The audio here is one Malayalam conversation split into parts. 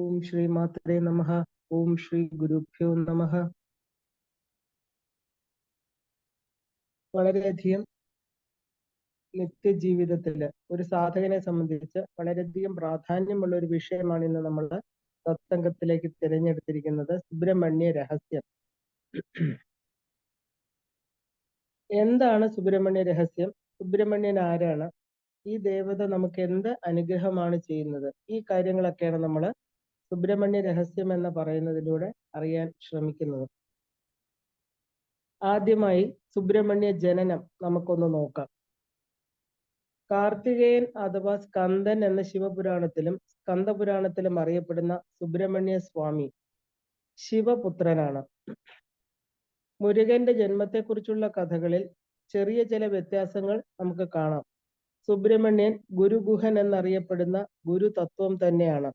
ഓം ശ്രീ മാത്രേ നമഃ. ഓം ശ്രീ ഗുരുഭ്യോ നമഃ. വളരെയധികം നിത്യജീവിതത്തിൽ ഒരു സാധകനെ സംബന്ധിച്ച് വളരെയധികം പ്രാധാന്യമുള്ള ഒരു വിഷയമാണ് ഇന്ന് നമ്മൾ സത്സംഗത്തിലേക്ക് തിരഞ്ഞെടുത്തിരിക്കുന്നത്. സുബ്രഹ്മണ്യ രഹസ്യം. എന്താണ് സുബ്രഹ്മണ്യ രഹസ്യം? സുബ്രഹ്മണ്യൻ ആരാണ്? ഈ ദേവത നമുക്ക് എന്ത് അനുഗ്രഹമാണ് ചെയ്യുന്നത്? ഈ കാര്യങ്ങളൊക്കെയാണ് നമ്മൾ സുബ്രഹ്മണ്യ രഹസ്യം എന്ന് പറയുന്നതിലൂടെ അറിയാൻ ശ്രമിക്കുന്നത്. ആദ്യമായി സുബ്രഹ്മണ്യ ജനനം നമുക്കൊന്ന് നോക്കാം. കാർത്തികേയൻ അഥവാ സ്കന്ദൻ എന്ന ശിവപുരാണത്തിലും സ്കന്ദപുരാണത്തിലും അറിയപ്പെടുന്ന സുബ്രഹ്മണ്യ സ്വാമി ശിവപുത്രനാണ്. മുരുകന്റെ ജന്മത്തെക്കുറിച്ചുള്ള കഥകളിൽ ചെറിയ ചില വ്യത്യാസങ്ങൾ നമുക്ക് കാണാം. സുബ്രഹ്മണ്യൻ ഗുരുഗുഹൻ എന്നറിയപ്പെടുന്ന ഗുരു തത്വം തന്നെയാണ്.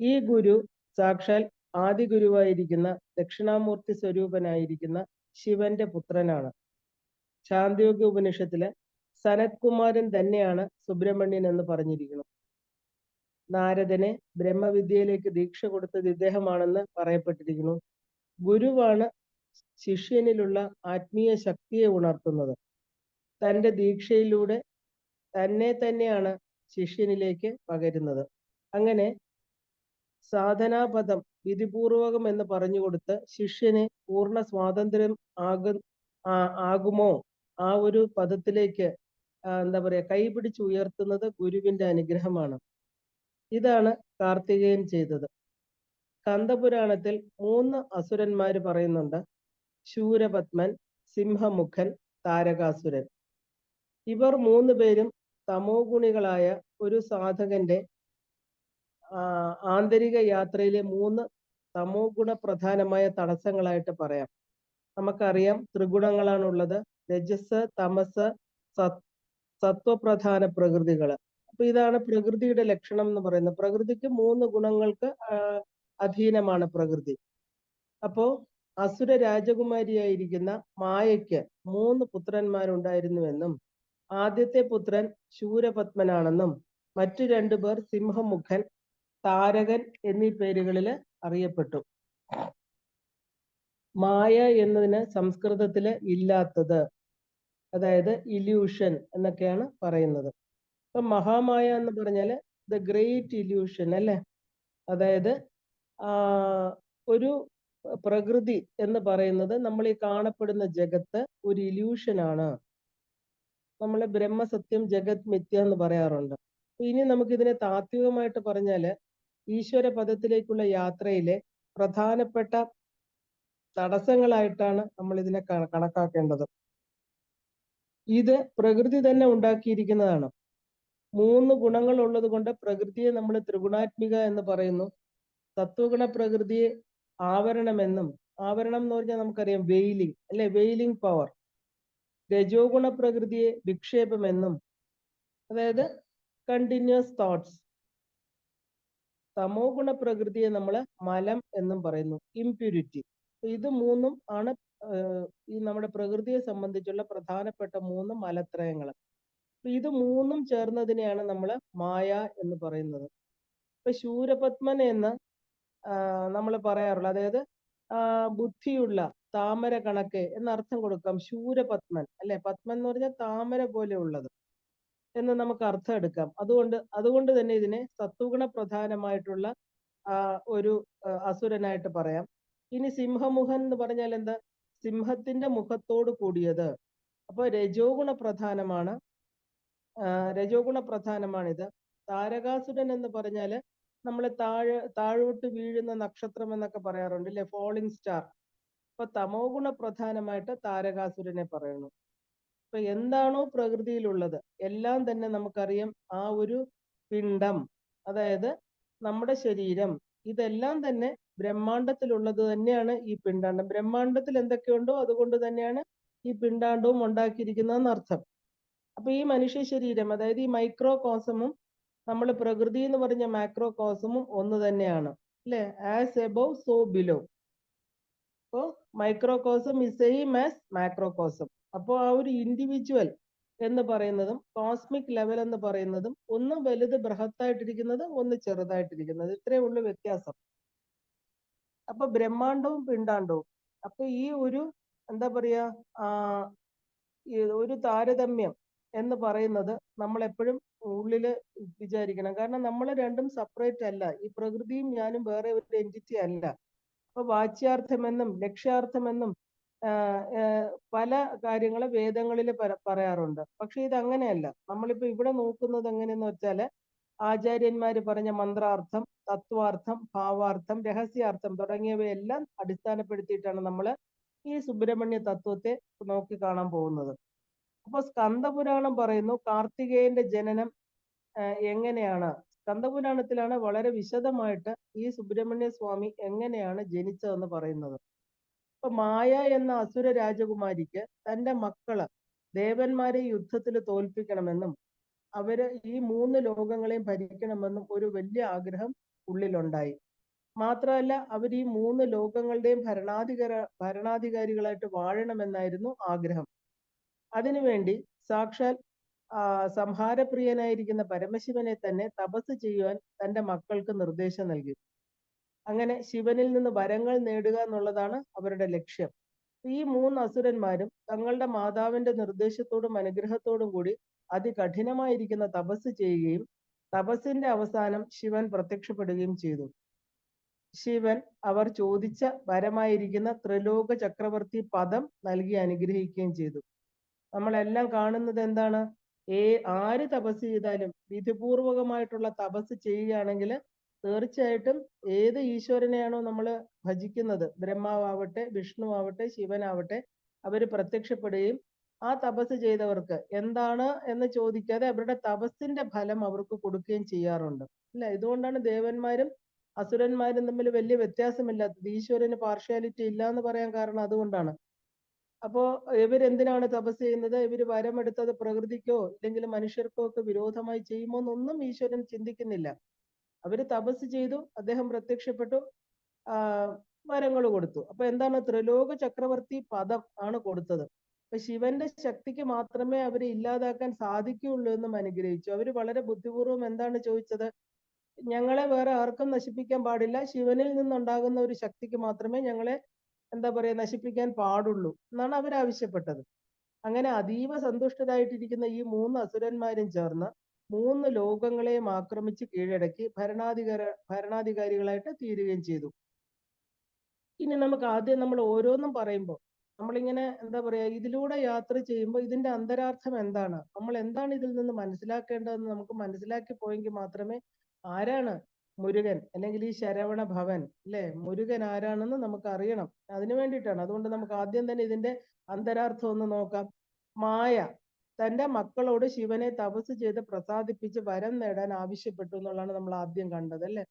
ഈ ഗുരു സാക്ഷാൽ ആദി ഗുരുവായിരിക്കുന്ന ദക്ഷിണാമൂർത്തി സ്വരൂപനായിരിക്കുന്ന ശിവന്റെ പുത്രനാണ്. ശാന്തിയോഗ ഉപനിഷത്തില് സനത് കുമാരൻ തന്നെയാണ് സുബ്രഹ്മണ്യൻ എന്ന് പറഞ്ഞിരിക്കുന്നു. നാരദനെ ബ്രഹ്മവിദ്യയിലേക്ക് ദീക്ഷ കൊടുത്തത് ഇദ്ദേഹമാണെന്ന് പറയപ്പെട്ടിരിക്കുന്നു. ഗുരുവാണ് ശിഷ്യനിലുള്ള ആത്മീയ ശക്തിയെ ഉണർത്തുന്നത്. തന്റെ ദീക്ഷയിലൂടെ തന്നെ തന്നെയാണ് ശിഷ്യനിലേക്ക് പകരുന്നത്. അങ്ങനെ സാധനാപദം വിധിപൂർവകം എന്ന് പറഞ്ഞുകൊടുത്ത് ശിഷ്യന് പൂർണ്ണ സ്വാതന്ത്ര്യം ആകുമോ ആ ഒരു പദത്തിലേക്ക് എന്താ പറയാ കൈപിടിച്ച് ഉയർത്തുന്നത് ഗുരുവിന്റെ അനുഗ്രഹമാണ്. ഇതാണ് കാർത്തികേയൻ ചെയ്തത്. സ്കന്ദപുരാണത്തിൽ 3 അസുരന്മാര് പറയുന്നുണ്ട്: ശൂരപത്മൻ, സിംഹമുഖൻ, താരകാസുരൻ. ഇവർ 3 പേരും തമോ ഗുണികളായ ഒരു സാധകന്റെ ആന്തരിക യാത്രയിലെ 3 തമോ ഗുണ പ്രധാനമായ തടസ്സങ്ങളായിട്ട് പറയാം. നമുക്കറിയാം ത്രിഗുണങ്ങളാണുള്ളത്: രജസ്, തമസ്, സത്വപ്രധാന പ്രകൃതികൾ. അപ്പൊ ഇതാണ് പ്രകൃതിയുടെ ലക്ഷണം എന്ന് പറയുന്നത്. പ്രകൃതിക്ക് 3 ഗുണങ്ങൾക്ക് അധീനമാണ് പ്രകൃതി. അപ്പോ അസുര രാജകുമാരിയായിരിക്കുന്ന മായയ്ക്ക് 3 പുത്രന്മാരുണ്ടായിരുന്നുവെന്നും ആദ്യത്തെ പുത്രൻ ശൂരപത്മനാണെന്നും മറ്റു 2 പേർ സിംഹമുഖൻ, താരകൻ എന്നീ പേരുകളിൽ അറിയപ്പെട്ടു. മായ എന്നതിന് സംസ്കൃതത്തില് ഇല്ലാത്തത്, അതായത് ഇല്യൂഷൻ എന്നൊക്കെയാണ് പറയുന്നത്. അപ്പൊ മഹാമായ എന്ന് പറഞ്ഞാല് ദ ഗ്രേറ്റ് ഇല്യൂഷൻ അല്ലെ. അതായത് ഒരു പ്രകൃതി എന്ന് പറയുന്നത് നമ്മൾ ഈ കാണപ്പെടുന്ന ജഗത്ത് ഒരു ഇല്യൂഷനാണ്. നമ്മൾ ബ്രഹ്മസത്യം ജഗത് മിഥ്യ എന്ന് പറയാറുണ്ട്. ഇനി നമുക്കിതിനെ താത്വികമായിട്ട് പറഞ്ഞാല് ഈശ്വര പദത്തിലേക്കുള്ള യാത്രയിലെ പ്രധാനപ്പെട്ട തടസ്സങ്ങളായിട്ടാണ് നമ്മൾ ഇതിനെ കണക്കാക്കേണ്ടത്. ഇത് പ്രകൃതി തന്നെ ഉണ്ടാക്കിയിരിക്കുന്നതാണ്. 3 ഗുണങ്ങൾ ഉള്ളത് കൊണ്ട് പ്രകൃതിയെ നമ്മൾ ത്രിഗുണാത്മിക എന്ന് പറയുന്നു. സത്വഗുണ പ്രകൃതിയെ ആവരണമെന്നും, ആവരണം എന്ന് പറഞ്ഞാൽ നമുക്കറിയാം വെയിലിംഗ് അല്ലെ, വെയിലിംഗ് പവർ. രജോ ഗുണ പ്രകൃതിയെ വിക്ഷേപമെന്നും, അതായത് കണ്ടിന്യൂസ് തോട്ട്സ്. തമോ ഗുണ പ്രകൃതിയെ നമ്മൾ മലം എന്നും പറയുന്നു, ഇംപ്യൂരിറ്റി. ഇത് 3 ആണ് ഈ നമ്മുടെ പ്രകൃതിയെ സംബന്ധിച്ചുള്ള പ്രധാനപ്പെട്ട 3 മലത്രയങ്ങൾ. ഇത് 3 ചേർന്നതിനെയാണ് നമ്മൾ മായ എന്ന് പറയുന്നത്. ഇപ്പൊ ശൂരപത്മൻ എന്ന് നമ്മൾ പറയാറുള്ളത്, അതായത് ബുദ്ധിയുള്ള താമര കണക്കെ എന്നർത്ഥം കൊടുക്കാം. ശൂരപത്മൻ അല്ലെ, പത്മൻ എന്ന് പറഞ്ഞാൽ താമര പോലെ ഉള്ളത് എന്ന് നമുക്ക് അർത്ഥം എടുക്കാം. അതുകൊണ്ട് തന്നെ ഇതിനെ സത്വഗുണ പ്രധാനമായിട്ടുള്ള ഒരു അസുരനായിട്ട് പറയാം. ഇനി സിംഹമുഖൻ എന്ന് പറഞ്ഞാൽ എന്താ? സിംഹത്തിന്റെ മുഖത്തോട് കൂടിയത്. അപ്പൊ രജോ ഗുണ പ്രധാനമാണിത്. താരകാസുരൻ എന്ന് പറഞ്ഞാല് നമ്മൾ താഴോട്ട് വീഴുന്ന നക്ഷത്രം എന്നൊക്കെ പറയാറുണ്ട് അല്ലെ, ഫോളിംഗ് സ്റ്റാർ. അപ്പൊ തമോ ഗുണ പ്രധാനമായിട്ട് താരകാസുരനെ പറയുന്നു. അപ്പൊ എന്താണോ പ്രകൃതിയിലുള്ളത് എല്ലാം തന്നെ നമുക്കറിയാം. ആ ഒരു പിണ്ഡം, അതായത് നമ്മുടെ ശരീരം, ഇതെല്ലാം തന്നെ ബ്രഹ്മാണ്ടത്തിലുള്ളത് തന്നെയാണ് ഈ പിണ്ഡാണ്ടം. ബ്രഹ്മാണ്ടത്തിൽ എന്തൊക്കെയുണ്ടോ അതുകൊണ്ട് തന്നെയാണ് ഈ പിണ്ഡാണ്ടവും ഉണ്ടാക്കിയിരിക്കുന്നതെന്ന് അർത്ഥം. അപ്പൊ ഈ മനുഷ്യ ശരീരം, അതായത് ഈ മൈക്രോ കോസമും നമ്മൾ പ്രകൃതി എന്ന് പറഞ്ഞ മാക്രോ കോസമും ഒന്ന് തന്നെയാണ് അല്ലെ. As above so below. അപ്പോ microcosm is same as macrocosm. അപ്പോൾ ആ ഒരു ഇൻഡിവിജ്വൽ എന്ന് പറയുന്നതും കോസ്മിക് ലെവൽ എന്ന് പറയുന്നതും ഒന്ന് വലുത് ബൃഹത്തായിട്ടിരിക്കുന്നത്, ഒന്ന് ചെറുതായിട്ടിരിക്കുന്നത്, ഇത്രയേ ഉള്ളൂ വ്യത്യാസം. അപ്പൊ ബ്രഹ്മാണ്ടവും പിണ്ടാണ്ടവും, അപ്പൊ ഈ ഒരു എന്താ പറയാ ഈ ഒരു താരതമ്യം എന്ന് പറയുന്നത് നമ്മൾ എപ്പോഴും ഉള്ളില് വിചാരിക്കണം. കാരണം നമ്മൾ രണ്ടും സെപ്പറേറ്റ് അല്ല, ഈ പ്രകൃതിയും ഞാനും വേറെ ഒരു എൻറ്റിറ്റി അല്ല. അപ്പൊ വാച്യാർത്ഥമെന്നും ലക്ഷ്യാർത്ഥമെന്നും പല കാര്യങ്ങൾ വേദങ്ങളിൽ പറയാറുണ്ട്. പക്ഷെ ഇത് അങ്ങനെയല്ല. നമ്മളിപ്പോ ഇവിടെ നോക്കുന്നത് എങ്ങനെയെന്ന് വെച്ചാല് ആചാര്യന്മാര് പറഞ്ഞ മന്ത്രാർത്ഥം, തത്വാർത്ഥം, ഭാവാർത്ഥം, രഹസ്യാർത്ഥം തുടങ്ങിയവയെല്ലാം അടിസ്ഥാനപ്പെടുത്തിയിട്ടാണ് നമ്മൾ ഈ സുബ്രഹ്മണ്യ തത്വത്തെ നോക്കി കാണാൻ പോകുന്നത്. അപ്പൊ സ്കന്ദപുരാണം പറയുന്നു കാർത്തികേയന്റെ ജനനം എങ്ങനെയാണ്. സ്കന്ദപുരാണത്തിലാണ് വളരെ വിശദമായിട്ട് ഈ സുബ്രഹ്മണ്യ സ്വാമി എങ്ങനെയാണ് ജനിച്ചതെന്ന് പറയുന്നത്. ഇപ്പൊ മായ എന്ന അസുര രാജകുമാരിക്ക് തന്റെ മക്കള് ദേവന്മാരെ യുദ്ധത്തിൽ തോൽപ്പിക്കണമെന്നും അവര് ഈ 3 ലോകങ്ങളെയും ഭരിക്കണമെന്നും ഒരു വലിയ ആഗ്രഹം ഉള്ളിലുണ്ടായി. മാത്രമല്ല അവർ ഈ 3 ലോകങ്ങളുടെയും ഭരണാധികാരികളായിട്ട് വാഴണമെന്നായിരുന്നു ആഗ്രഹം. അതിനുവേണ്ടി സാക്ഷാൽ സംഹാരപ്രിയനായിരിക്കുന്ന പരമശിവനെ തന്നെ തപസ് ചെയ്യുവാൻ തന്റെ മക്കൾക്ക് നിർദ്ദേശം നൽകി. അങ്ങനെ ശിവനിൽ നിന്ന് വരങ്ങൾ നേടുക എന്നുള്ളതാണ് അവരുടെ ലക്ഷ്യം. ഈ 3 അസുരന്മാരും തങ്ങളുടെ മാതാവിന്റെ നിർദ്ദേശത്തോടും അനുഗ്രഹത്തോടും കൂടി അതികഠിനമായിരിക്കുന്ന തപസ് ചെയ്യുകയും തപസ്സിന്റെ അവസാനം ശിവൻ പ്രത്യക്ഷപ്പെടുകയും ചെയ്തു. ശിവൻ അവർ ചോദിച്ച വരമായിരിക്കുന്ന ത്രിലോക ചക്രവർത്തി പദം നൽകി അനുഗ്രഹിക്കുകയും ചെയ്തു. നമ്മളെല്ലാം കാണുന്നത് എന്താണ്? ആര് തപസ് ചെയ്താലും വിധിപൂർവകമായിട്ടുള്ള തപസ് ചെയ്യുകയാണെങ്കിൽ തീർച്ചയായിട്ടും ഏത് ഈശ്വരനെയാണോ നമ്മൾ ഭജിക്കുന്നത്, ബ്രഹ്മാവട്ടെ, വിഷ്ണു ആവട്ടെ, ശിവനാവട്ടെ, അവർ പ്രത്യക്ഷപ്പെടുകയും ആ തപസ് ചെയ്തവർക്ക് എന്താണ് എന്ന് ചോദിക്കാതെ അവരുടെ തപസ്സിന്റെ ഫലം അവർക്ക് കൊടുക്കുകയും ചെയ്യാറുണ്ട്. അല്ല, ഇതുകൊണ്ടാണ് ദേവന്മാരും അസുരന്മാരും തമ്മിൽ വലിയ വ്യത്യാസമില്ലാത്തത്. ഈശ്വരന് പാർഷ്യാലിറ്റി ഇല്ല എന്ന് പറയാൻ കാരണം അതുകൊണ്ടാണ്. അപ്പോ ഇവരെന്തിനാണ് തപസ് ചെയ്യുന്നത്? ഇവര് വരമെടുത്തത് പ്രകൃതിക്കോ ഇല്ലെങ്കിൽ മനുഷ്യർക്കോ ഒക്കെ വിരോധമായി ചെയ്യുമോ എന്നൊന്നും ഈശ്വരൻ ചിന്തിക്കുന്നില്ല. അവര് തപസ് ചെയ്തു, അദ്ദേഹം പ്രത്യക്ഷപ്പെട്ടു, വരങ്ങൾ കൊടുത്തു. അപ്പൊ എന്താണ്? ത്രിലോക ചക്രവർത്തി പദം ആണ് കൊടുത്തത്. അപ്പൊ ശിവന്റെ ശക്തിക്ക് മാത്രമേ അവരെ ഇല്ലാതാക്കാൻ സാധിക്കുകയുള്ളൂ എന്നും അനുഗ്രഹിച്ചു. അവര് വളരെ ബുദ്ധിപൂർവ്വം എന്താണ് ചോദിച്ചത്? ഞങ്ങളെ വേറെ ആർക്കും നശിപ്പിക്കാൻ പാടില്ല, ശിവനിൽ നിന്നുണ്ടാകുന്ന ഒരു ശക്തിക്ക് മാത്രമേ ഞങ്ങളെ എന്താ പറയാ നശിപ്പിക്കാൻ പാടുള്ളൂ എന്നാണ് അവർ ആവശ്യപ്പെട്ടത്. അങ്ങനെ അതീവ സന്തുഷ്ടരായിട്ടിരിക്കുന്ന ഈ 3 അസുരന്മാരും ചേർന്ന് 3 ലോകങ്ങളെയും ആക്രമിച്ച് കീഴടക്കി ഭരണാധികാരികളായിട്ട് തീരുകയും ചെയ്തു. ഇനി നമുക്ക് ആദ്യം നമ്മൾ ഓരോന്നും പറയുമ്പോൾ നമ്മളിങ്ങനെ എന്താ പറയാ ഇതിലൂടെ യാത്ര ചെയ്യുമ്പോൾ ഇതിന്റെ അന്തരാർത്ഥം എന്താണ്, നമ്മൾ എന്താണ് ഇതിൽ നിന്ന് മനസ്സിലാക്കേണ്ടതെന്ന് നമുക്ക് മനസ്സിലാക്കി പോയെങ്കിൽ മാത്രമേ ആരാണ് മുരുകൻ അല്ലെങ്കിൽ ഈ ശരവണ ഭവൻ, അല്ലെ, മുരുകൻ ആരാണെന്ന് നമുക്ക് അറിയണം. അതിനു വേണ്ടിയിട്ടാണ്. അതുകൊണ്ട് നമുക്ക് ആദ്യം തന്നെ ഇതിന്റെ അന്തരാർത്ഥം ഒന്ന് നോക്കാം. മായ തന്റെ മക്കളോട് ശിവനെ തപസ് ചെയ്ത് പ്രസാദിപ്പിച്ച് വരം നേടാൻ ആവശ്യപ്പെട്ടു എന്നുള്ളതാണ് നമ്മൾ ആദ്യം കണ്ടത്, അല്ലെ.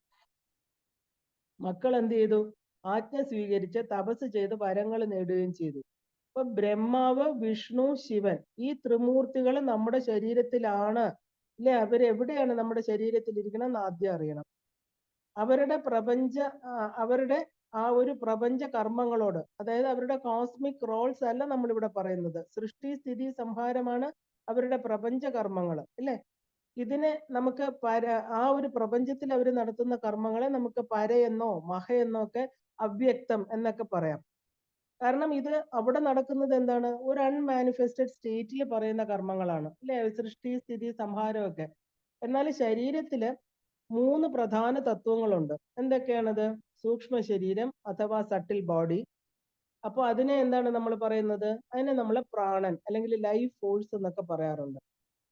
മക്കൾ എന്ത് ചെയ്തു? ആജ്ഞ സ്വീകരിച്ച് തപസ് ചെയ്ത് വരങ്ങൾ നേടുകയും ചെയ്തു. അപ്പൊ ബ്രഹ്മാവ്, വിഷ്ണു, ശിവൻ ഈ ത്രിമൂർത്തികൾ നമ്മുടെ ശരീരത്തിലാണ്, അല്ലെ. അവരെവിടെയാണ് നമ്മുടെ ശരീരത്തിൽ ഇരിക്കണമെന്ന് ആദ്യം അറിയണം. അവരുടെ ആ ഒരു പ്രപഞ്ച കർമ്മങ്ങളോട്, അതായത് അവരുടെ കോസ്മിക് റോൾസ് അല്ല നമ്മളിവിടെ പറയുന്നത്. സൃഷ്ടി, സ്ഥിതി, സംഹാരമാണ് അവരുടെ പ്രപഞ്ച കർമ്മങ്ങൾ, അല്ലെ. ഇതിനെ നമുക്ക് ആ ഒരു പ്രപഞ്ചത്തിൽ അവർ നടത്തുന്ന കർമ്മങ്ങളെ നമുക്ക് പരയെന്നോ മഹയെന്നോ ഒക്കെ അവ്യക്തം എന്നൊക്കെ പറയാം. കാരണം ഇത് അവിടെ നടക്കുന്നത് എന്താണ്? ഒരു അൺമാനിഫെസ്റ്റഡ് സ്റ്റേറ്റിൽ പറയുന്ന കർമ്മങ്ങളാണ്, അല്ലെ. സൃഷ്ടി, സ്ഥിതി, സംഹാരമൊക്കെ. എന്നാൽ ശരീരത്തില് 3 പ്രധാന തത്വങ്ങളുണ്ട്. എന്തൊക്കെയാണത്? സൂക്ഷ്മ ശരീരം അഥവാ സട്ടിൽ ബോഡി. അപ്പൊ അതിനെ എന്താണ് നമ്മൾ പറയുന്നത്? അതിനെ നമ്മൾ പ്രാണൻ അല്ലെങ്കിൽ ലൈഫ് ഫോഴ്സ് എന്നൊക്കെ പറയാറുണ്ട്.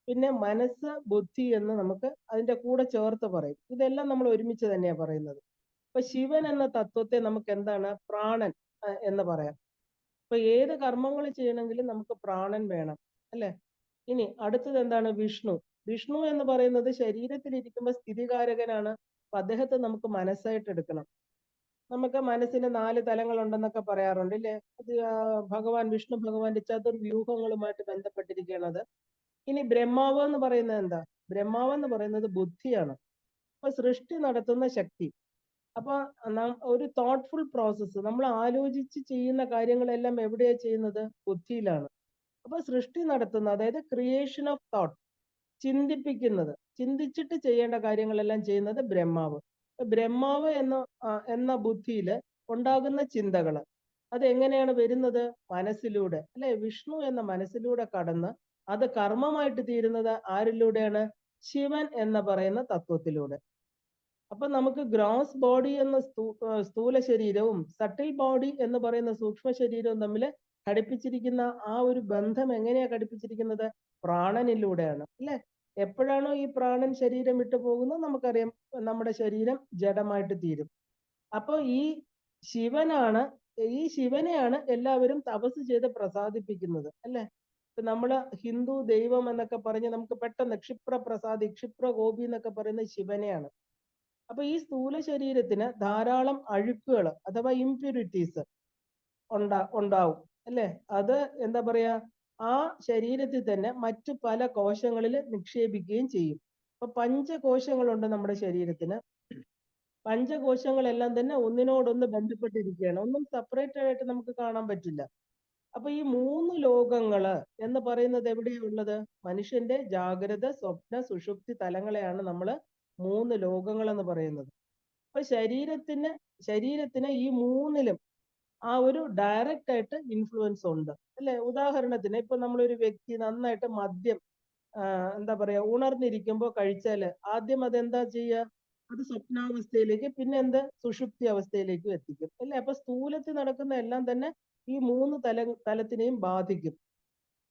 പിന്നെ മനസ്സ്, ബുദ്ധി എന്ന് നമുക്ക് അതിന്റെ കൂടെ ചേർത്ത് പറയും. ഇതെല്ലാം നമ്മൾ ഒരുമിച്ച് തന്നെയാണ് പറയുന്നത്. അപ്പൊ ശിവൻ എന്ന തത്വത്തെ നമുക്ക് എന്താണ്? പ്രാണൻ എന്ന് പറയാം. അപ്പൊ ഏത് കർമ്മങ്ങൾ ചെയ്യണമെങ്കിലും നമുക്ക് പ്രാണൻ വേണം, അല്ലെ. ഇനി അടുത്തത് എന്താണ്? വിഷ്ണു. വിഷ്ണു എന്ന് പറയുന്നത് ശരീരത്തിൽ ഇരിക്കുമ്പോൾ സ്ഥിതികാരകനാണ്. അപ്പൊ അദ്ദേഹത്തെ നമുക്ക് മനസ്സായിട്ട് എടുക്കണം. നമുക്ക് മനസ്സിന് 4 തലങ്ങൾ ഉണ്ടെന്നൊക്കെ പറയാറുണ്ട്, ഇല്ലേ. അത് ഭഗവാൻ വിഷ്ണു ഭഗവാന്റെ ചതുർവ്യൂഹങ്ങളുമായിട്ട് ബന്ധപ്പെട്ടിരിക്കുന്നത്. ഇനി ബ്രഹ്മാവ് എന്ന് പറയുന്നത് എന്താ? ബ്രഹ്മാവ് എന്ന് പറയുന്നത് ബുദ്ധിയാണ്. അപ്പൊ സൃഷ്ടി നടത്തുന്ന ശക്തി. അപ്പൊ ഒരു തോട്ട്ഫുൾ പ്രോസസ്സ്, നമ്മൾ ആലോചിച്ച് ചെയ്യുന്ന കാര്യങ്ങളെല്ലാം എവിടെയാ ചെയ്യുന്നത്? ബുദ്ധിയിലാണ്. അപ്പൊ സൃഷ്ടി നടത്തുന്ന, അതായത് ക്രിയേഷൻ ഓഫ് തോട്ട്, ചിന്തിച്ചിട്ട് ചെയ്യേണ്ട കാര്യങ്ങളെല്ലാം ചെയ്യുന്നത് ബ്രഹ്മാവ്. ബ്രഹ്മാവ് എന്ന ബുദ്ധിയിൽ ഉണ്ടാകുന്ന ചിന്തകൾ അത് എങ്ങനെയാണ് വരുന്നത്? മനസ്സിലൂടെ, അല്ലെ? വിഷ്ണു എന്ന മനസ്സിലൂടെ കടന്ന് അത് കർമ്മമായിട്ട് തീരുന്നത് ആരിലൂടെയാണ്? ശിവൻ എന്ന് പറയുന്ന തത്വത്തിലൂടെ. അപ്പൊ നമുക്ക് ഗ്രോസ് ബോഡി എന്ന സ്ഥൂല ശരീരവും സട്ടിൽ ബോഡി എന്ന് പറയുന്ന സൂക്ഷ്മ ശരീരവും തമ്മിൽ ഘടിപ്പിച്ചിരിക്കുന്ന ആ ഒരു ബന്ധം എങ്ങനെയാ ഘടിപ്പിച്ചിരിക്കുന്നത്? പ്രാണനിലൂടെയാണ്, അല്ലെ? എപ്പോഴാണോ ഈ പ്രാണൻ ശരീരം വിട്ടു പോകുന്നത് നമുക്കറിയാം, നമ്മുടെ ശരീരം ജഡമായിട്ട് തീരും. അപ്പൊ ഈ ശിവനെയാണ് എല്ലാവരും തപസ് ചെയ്ത് പ്രസാദിപ്പിക്കുന്നത്, അല്ലെ? നമ്മള് ഹിന്ദു ദൈവം എന്നൊക്കെ പറഞ്ഞ് നമുക്ക് പെട്ടെന്ന് ക്ഷിപ്രപ്രസാദി, ക്ഷിപ്രഗോപി എന്നൊക്കെ പറയുന്നത് ശിവനെയാണ്. അപ്പൊ ഈ സ്ഥൂല ശരീരത്തിന് ധാരാളം അഴുക്കുകൾ അഥവാ ഇംപ്യൂരിറ്റീസ് ഉണ്ടാവും, അല്ലെ? അത് എന്താ പറയാ, ആ ശരീരത്തിൽ തന്നെ മറ്റു പല കോശങ്ങളിൽ നിക്ഷേപിക്കുകയും ചെയ്യും. അപ്പൊ പഞ്ചകോശങ്ങളുണ്ട് നമ്മുടെ ശരീരത്തിന്. പഞ്ചകോശങ്ങളെല്ലാം തന്നെ ഒന്നിനോടൊന്ന് ബന്ധപ്പെട്ടിരിക്കുകയാണ്, ഒന്നും സെപ്പറേറ്റ് ആയിട്ട് നമുക്ക് കാണാൻ പറ്റില്ല. അപ്പൊ ഈ 3 ലോകങ്ങള് എന്ന് പറയുന്നത് എവിടെയുള്ളത്? മനുഷ്യന്റെ ജാഗ്രത, സ്വപ്ന, സുഷുപ്തി തലങ്ങളെയാണ് നമ്മൾ 3 ലോകങ്ങൾ എന്ന് പറയുന്നത്. അപ്പൊ ശരീരത്തിന് ഈ 3ലും ആ ഒരു ഡയറക്റ്റ് ആയിട്ട് ഇൻഫ്ലുവൻസ് ഉണ്ട്, അല്ലെ? ഉദാഹരണത്തിന് ഇപ്പൊ നമ്മളൊരു വ്യക്തി നന്നായിട്ട് മദ്യം എന്താ പറയാ ഉണർന്നിരിക്കുമ്പോൾ കഴിച്ചാല് ആദ്യം അതെന്താ ചെയ്യുക? അത് സ്വപ്നാവസ്ഥയിലേക്ക്, പിന്നെ എന്ത്, സുഷുപ്തി അവസ്ഥയിലേക്കും എത്തിക്കും, അല്ലെ? അപ്പൊ സ്ഥൂലത്തിൽ നടക്കുന്ന എല്ലാം തന്നെ ഈ 3 തലത്തിനെയും ബാധിക്കും.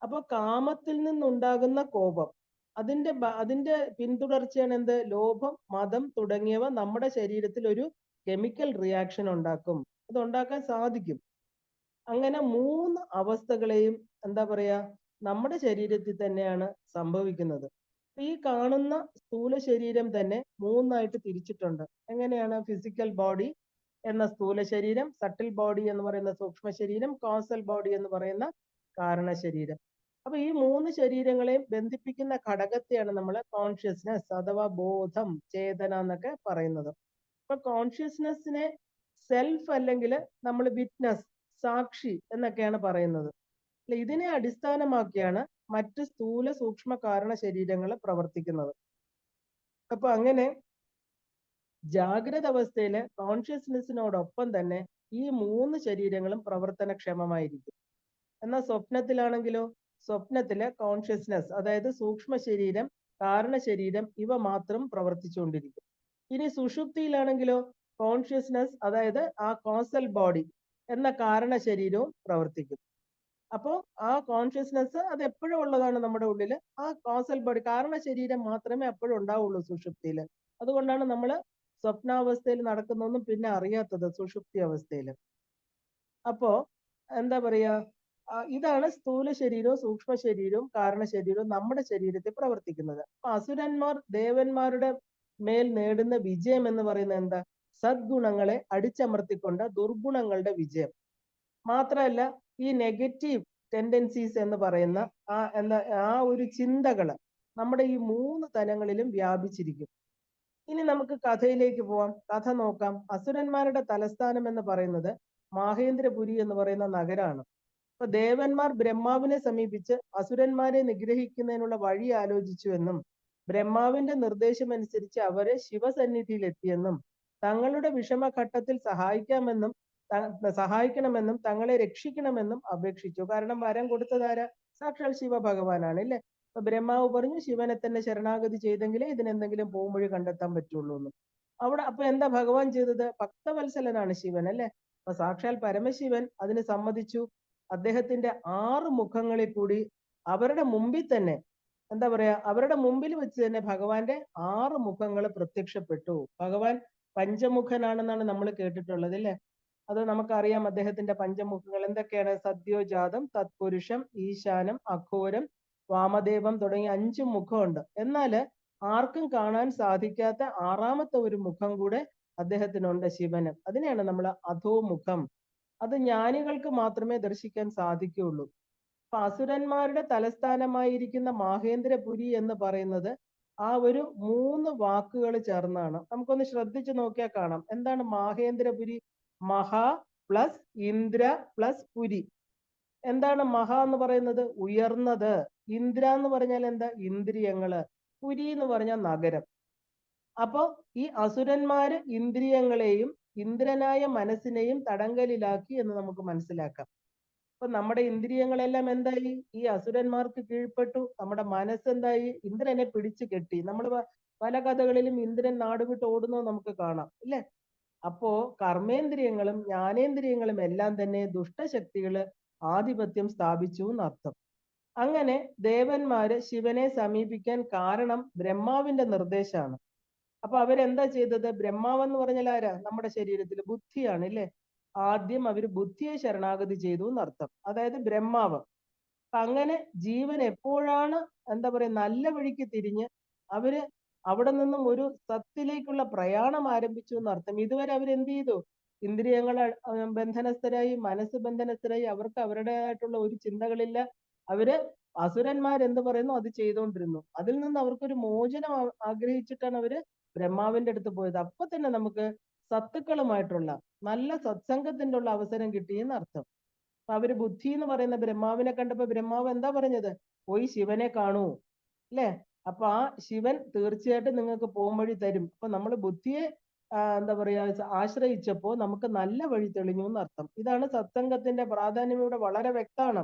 അപ്പൊ കാമത്തിൽ നിന്നുണ്ടാകുന്ന കോപം, അതിന്റെ പിന്തുടർച്ചയാണ് എന്ത്? ലോഭം, മതം തുടങ്ങിയവ നമ്മുടെ ശരീരത്തിൽ ഒരു കെമിക്കൽ റിയാക്ഷൻ ഉണ്ടാക്കും, അത് ഉണ്ടാക്കാൻ സാധിക്കും. അങ്ങനെ 3 അവസ്ഥകളെയും എന്താ പറയാ നമ്മുടെ ശരീരത്തിൽ തന്നെയാണ് സംഭവിക്കുന്നത്. ഈ കാണുന്ന സ്ഥൂല ശരീരം തന്നെ 3ആയിട്ട് തിരിച്ചിട്ടുണ്ട്. എങ്ങനെയാണ്? ഫിസിക്കൽ ബോഡി എന്ന സ്ഥൂല ശരീരം, സട്ടിൽ ബോഡി എന്ന് പറയുന്ന സൂക്ഷ്മ ശരീരം, കോസൽ ബോഡി എന്ന് പറയുന്ന കാരണ ശരീരം. അപ്പൊ ഈ 3 ശരീരങ്ങളെയും ബന്ധിപ്പിക്കുന്ന ഘടകത്തെയാണ് നമ്മൾ കോൺഷ്യസ്നെസ് അഥവാ ബോധം, ചേതന എന്നൊക്കെ പറയുന്നത്. അപ്പൊ കോൺഷ്യസ്നെസ്സിനെ സെൽഫ് അല്ലെങ്കിൽ നമ്മൾ വിറ്റ്നസ്, സാക്ഷി എന്നൊക്കെയാണ് പറയുന്നത്. ഇതിനെ അടിസ്ഥാനമാക്കിയാണ് മറ്റ് സ്ഥൂല സൂക്ഷ്മ കാരണ ശരീരങ്ങൾ പ്രവർത്തിക്കുന്നത്. അപ്പൊ അങ്ങനെ ജാഗ്രത അവസ്ഥയിലെ കോൺഷ്യസ്നെസ്സിനോടൊപ്പം തന്നെ ഈ 3 ശരീരങ്ങളും പ്രവർത്തനക്ഷമമായിരിക്കും. എന്നാൽ സ്വപ്നത്തിലാണെങ്കിലോ, സ്വപ്നത്തിലെ കോൺഷ്യസ്നെസ്, അതായത് സൂക്ഷ്മ ശരീരം, കാരണ ശരീരം ഇവ മാത്രം പ്രവർത്തിച്ചുകൊണ്ടിരിക്കും. ഇനി സുഷുപ്തിയിലാണെങ്കിലോ, കോൺഷ്യസ്നെസ്, അതായത് ആ കോസൽ ബോഡി എന്ന കാരണ ശരീരവും പ്രവർത്തിക്കും. അപ്പോ ആ കോൺഷ്യസ്നെസ് അത് എപ്പോഴും ഉള്ളതാണ് നമ്മുടെ ഉള്ളിൽ. ആ കോസൽ ബോഡി, കാരണ ശരീരം മാത്രമേ എപ്പോഴും ഉണ്ടാവുള്ളൂ സുഷുപ്തിയിൽ. അതുകൊണ്ടാണ് നമ്മൾ സ്വപ്നാവസ്ഥയിൽ നടക്കുന്നൊന്നും പിന്നെ അറിയാത്തത് സുഷുപ്തി അവസ്ഥയിൽ. അപ്പോ എന്താ പറയാ, ഇതാണ് സ്ഥൂല ശരീരവും സൂക്ഷ്മ ശരീരവും കാരണ ശരീരവും നമ്മുടെ ശരീരത്തിൽ പ്രവർത്തിക്കുന്നത്. അപ്പൊ അസുരന്മാർ ദേവന്മാരുടെ മേൽ നേടുന്ന വിജയം എന്ന് പറയുന്നത് എന്താ? സദ്ഗുണങ്ങളെ അടിച്ചമർത്തിക്കൊണ്ട് ദുർഗുണങ്ങളുടെ വിജയം. മാത്രമല്ല, ഈ നെഗറ്റീവ് ടെൻഡൻസീസ് എന്ന് പറയുന്ന ആ ഒരു ചിന്തകള് നമ്മുടെ ഈ 3 തലങ്ങളിലും വ്യാപിച്ചിരിക്കും. ഇനി നമുക്ക് കഥയിലേക്ക് പോവാം, കഥ നോക്കാം. അസുരന്മാരുടെ തലസ്ഥാനം എന്ന് പറയുന്നത് മാഹേന്ദ്രപുരി എന്ന് പറയുന്ന നഗരമാണ്. അപ്പൊ ദേവന്മാർ ബ്രഹ്മാവിനെ സമീപിച്ച് അസുരന്മാരെ നിഗ്രഹിക്കുന്നതിനുള്ള വഴി ആലോചിച്ചുവെന്നും ബ്രഹ്മാവിന്റെ നിർദ്ദേശമനുസരിച്ച് അവരെ ശിവസന്നിധിയിൽ എത്തിയെന്നും തങ്ങളുടെ വിഷമഘട്ടത്തിൽ സഹായിക്കണമെന്നും തങ്ങളെ രക്ഷിക്കണമെന്നും അപേക്ഷിച്ചു. കാരണം വരം കൊടുത്തതാര? സാക്ഷാൽ ശിവഭഗവാനാണ്, അല്ലെ? അപ്പൊ ബ്രഹ്മാവ് പറഞ്ഞു ശിവനെ തന്നെ ശരണാഗതി ചെയ്തെങ്കിലേ ഇതിനെന്തെങ്കിലും പോംവഴി കണ്ടെത്താൻ പറ്റുള്ളൂ എന്ന്. അപ്പൊ എന്താ ഭഗവാൻ ചെയ്തത്? ഭക്തവത്സലനാണ് ശിവൻ, അല്ലെ? അപ്പൊ സാക്ഷാൽ പരമശിവൻ അതിന് സമ്മതിച്ചു. അദ്ദേഹത്തിന്റെ 6 മുഖങ്ങളിൽ കൂടി അവരുടെ മുമ്പിൽ തന്നെ, എന്താ പറയാ, അവരുടെ മുമ്പിൽ വെച്ച് തന്നെ ഭഗവാന്റെ 6 മുഖങ്ങൾ പ്രത്യക്ഷപ്പെട്ടു. ഭഗവാൻ പഞ്ചമുഖനാണെന്നാണ് നമ്മൾ കേട്ടിട്ടുള്ളത്, അല്ലെ? അത് നമുക്കറിയാം. അദ്ദേഹത്തിന്റെ പഞ്ചമുഖങ്ങൾ എന്തൊക്കെയാണ്? സദ്യോജാതം, തത്പുരുഷം, ഈശാനം, അഘോരം, വാമദേവം തുടങ്ങിയ 5 മുഖമുണ്ട്. എന്നാല് ആർക്കും കാണാൻ സാധിക്കാത്ത 6ാമത്തെ ഒരു മുഖം കൂടെ അദ്ദേഹത്തിനുണ്ട്, ശിവന്. അതിനെയാണ് നമ്മൾ അധോമുഖം. അത് ജ്ഞാനികൾക്ക് മാത്രമേ ദർശിക്കാൻ സാധിക്കുകയുള്ളൂ. അപ്പൊ അസുരന്മാരുടെ തലസ്ഥാനമായിരിക്കുന്ന മാഹേന്ദ്രപുരി എന്ന് പറയുന്നത് ആ ഒരു 3 വാക്കുകൾ ചേർന്നാണ്. നമുക്കൊന്ന് ശ്രദ്ധിച്ചു നോക്കിയാൽ കാണാം. എന്താണ് മാഹേന്ദ്രപുരി? മഹാ പ്ലസ് ഇന്ദ്ര പ്ലസ് പുരി. എന്താണ് മഹാ എന്ന് പറയുന്നത്? ഉയർന്നത്. ഇന്ദ്ര എന്ന് പറഞ്ഞാൽ എന്താ? ഇന്ദ്രിയങ്ങള്. പുരി എന്ന് പറഞ്ഞാൽ നഗരം. അപ്പോ ഈ അസുരന്മാര് ഇന്ദ്രിയങ്ങളെയും ഇന്ദ്രനായ മനസ്സിനെയും തടങ്കലിലാക്കി എന്ന് നമുക്ക് മനസ്സിലാക്കാം. അപ്പൊ നമ്മുടെ ഇന്ദ്രിയങ്ങളെല്ലാം എന്തായി? ഈ അസുരന്മാർക്ക് കീഴ്പ്പെട്ടു. നമ്മുടെ മനസ്സെന്തായി? ഇന്ദ്രനെ പിടിച്ചു കെട്ടി. നമ്മൾ പല കഥകളിലും ഇന്ദ്രൻ നാടുവിട്ട് ഓടുന്നത് നമുക്ക് കാണാം, ഇല്ലേ? അപ്പോ കർമ്മേന്ദ്രിയങ്ങളും ജ്ഞാനേന്ദ്രിയങ്ങളും എല്ലാം തന്നെ ദുഷ്ടശക്തികള് ആധിപത്യം സ്ഥാപിച്ചു എന്നർത്ഥം. അങ്ങനെ ദേവന്മാര് ശിവനെ സമീപിക്കാൻ കാരണം ബ്രഹ്മാവിന്റെ നിർദ്ദേശമാണ്. അപ്പൊ അവരെന്താ ചെയ്തത്? ബ്രഹ്മാവ് എന്ന് പറഞ്ഞാൽ ആരാ? നമ്മുടെ ശരീരത്തിൽ ബുദ്ധിയാണ്, ഇല്ലേ? ആദ്യം അവര് ബുദ്ധിയെ ശരണാഗതി ചെയ്തു എന്നർത്ഥം. അതായത് ബ്രഹ്മാവ്. അപ്പൊ അങ്ങനെ ജീവൻ എപ്പോഴാണ് എന്താ പറയാ നല്ല വഴിക്ക് തിരിഞ്ഞ് അവര് അവിടെ നിന്നും ഒരു സത്തിലേക്കുള്ള പ്രയാണം ആരംഭിച്ചു എന്നർത്ഥം. ഇതുവരെ അവരെന്ത് ചെയ്തു? ഇന്ദ്രിയങ്ങൾ ബന്ധനസ്ഥരായി, മനസ്സ് ബന്ധനസ്ഥരായി, അവർക്ക് അവരുടേതായിട്ടുള്ള ഒരു ചിന്തകളില്ല. അവര് അസുരന്മാരെന്ത് പറയുന്നു അത് ചെയ്തുകൊണ്ടിരുന്നു. അതിൽ നിന്ന് അവർക്കൊരു മോചനം ആഗ്രഹിച്ചിട്ടാണ് അവര് ബ്രഹ്മാവിന്റെ അടുത്ത് പോയത്. അപ്പൊ തന്നെ നമുക്ക് സത്തുക്കളുമായിട്ടുള്ള നല്ല സത്സംഗത്തിന്റെ ഉള്ള അവസരം കിട്ടിയെന്ന് അർത്ഥം. അപ്പൊ അവര് ബുദ്ധി എന്ന് പറയുന്ന ബ്രഹ്മാവിനെ കണ്ടപ്പോ ബ്രഹ്മാവ് എന്താ പറഞ്ഞത്? പോയി ശിവനെ കാണൂ, അല്ലേ? അപ്പൊ ആ ശിവൻ തീർച്ചയായിട്ടും നിങ്ങൾക്ക് പോംവഴി തരും. അപ്പൊ നമ്മൾ ബുദ്ധിയെ എന്താ പറയാ ആശ്രയിച്ചപ്പോ നമുക്ക് നല്ല വഴി തെളിഞ്ഞു എന്നർത്ഥം. ഇതാണ് സത്സംഗത്തിന്റെ പ്രാധാന്യം ഇവിടെ വളരെ വ്യക്തമാണ്.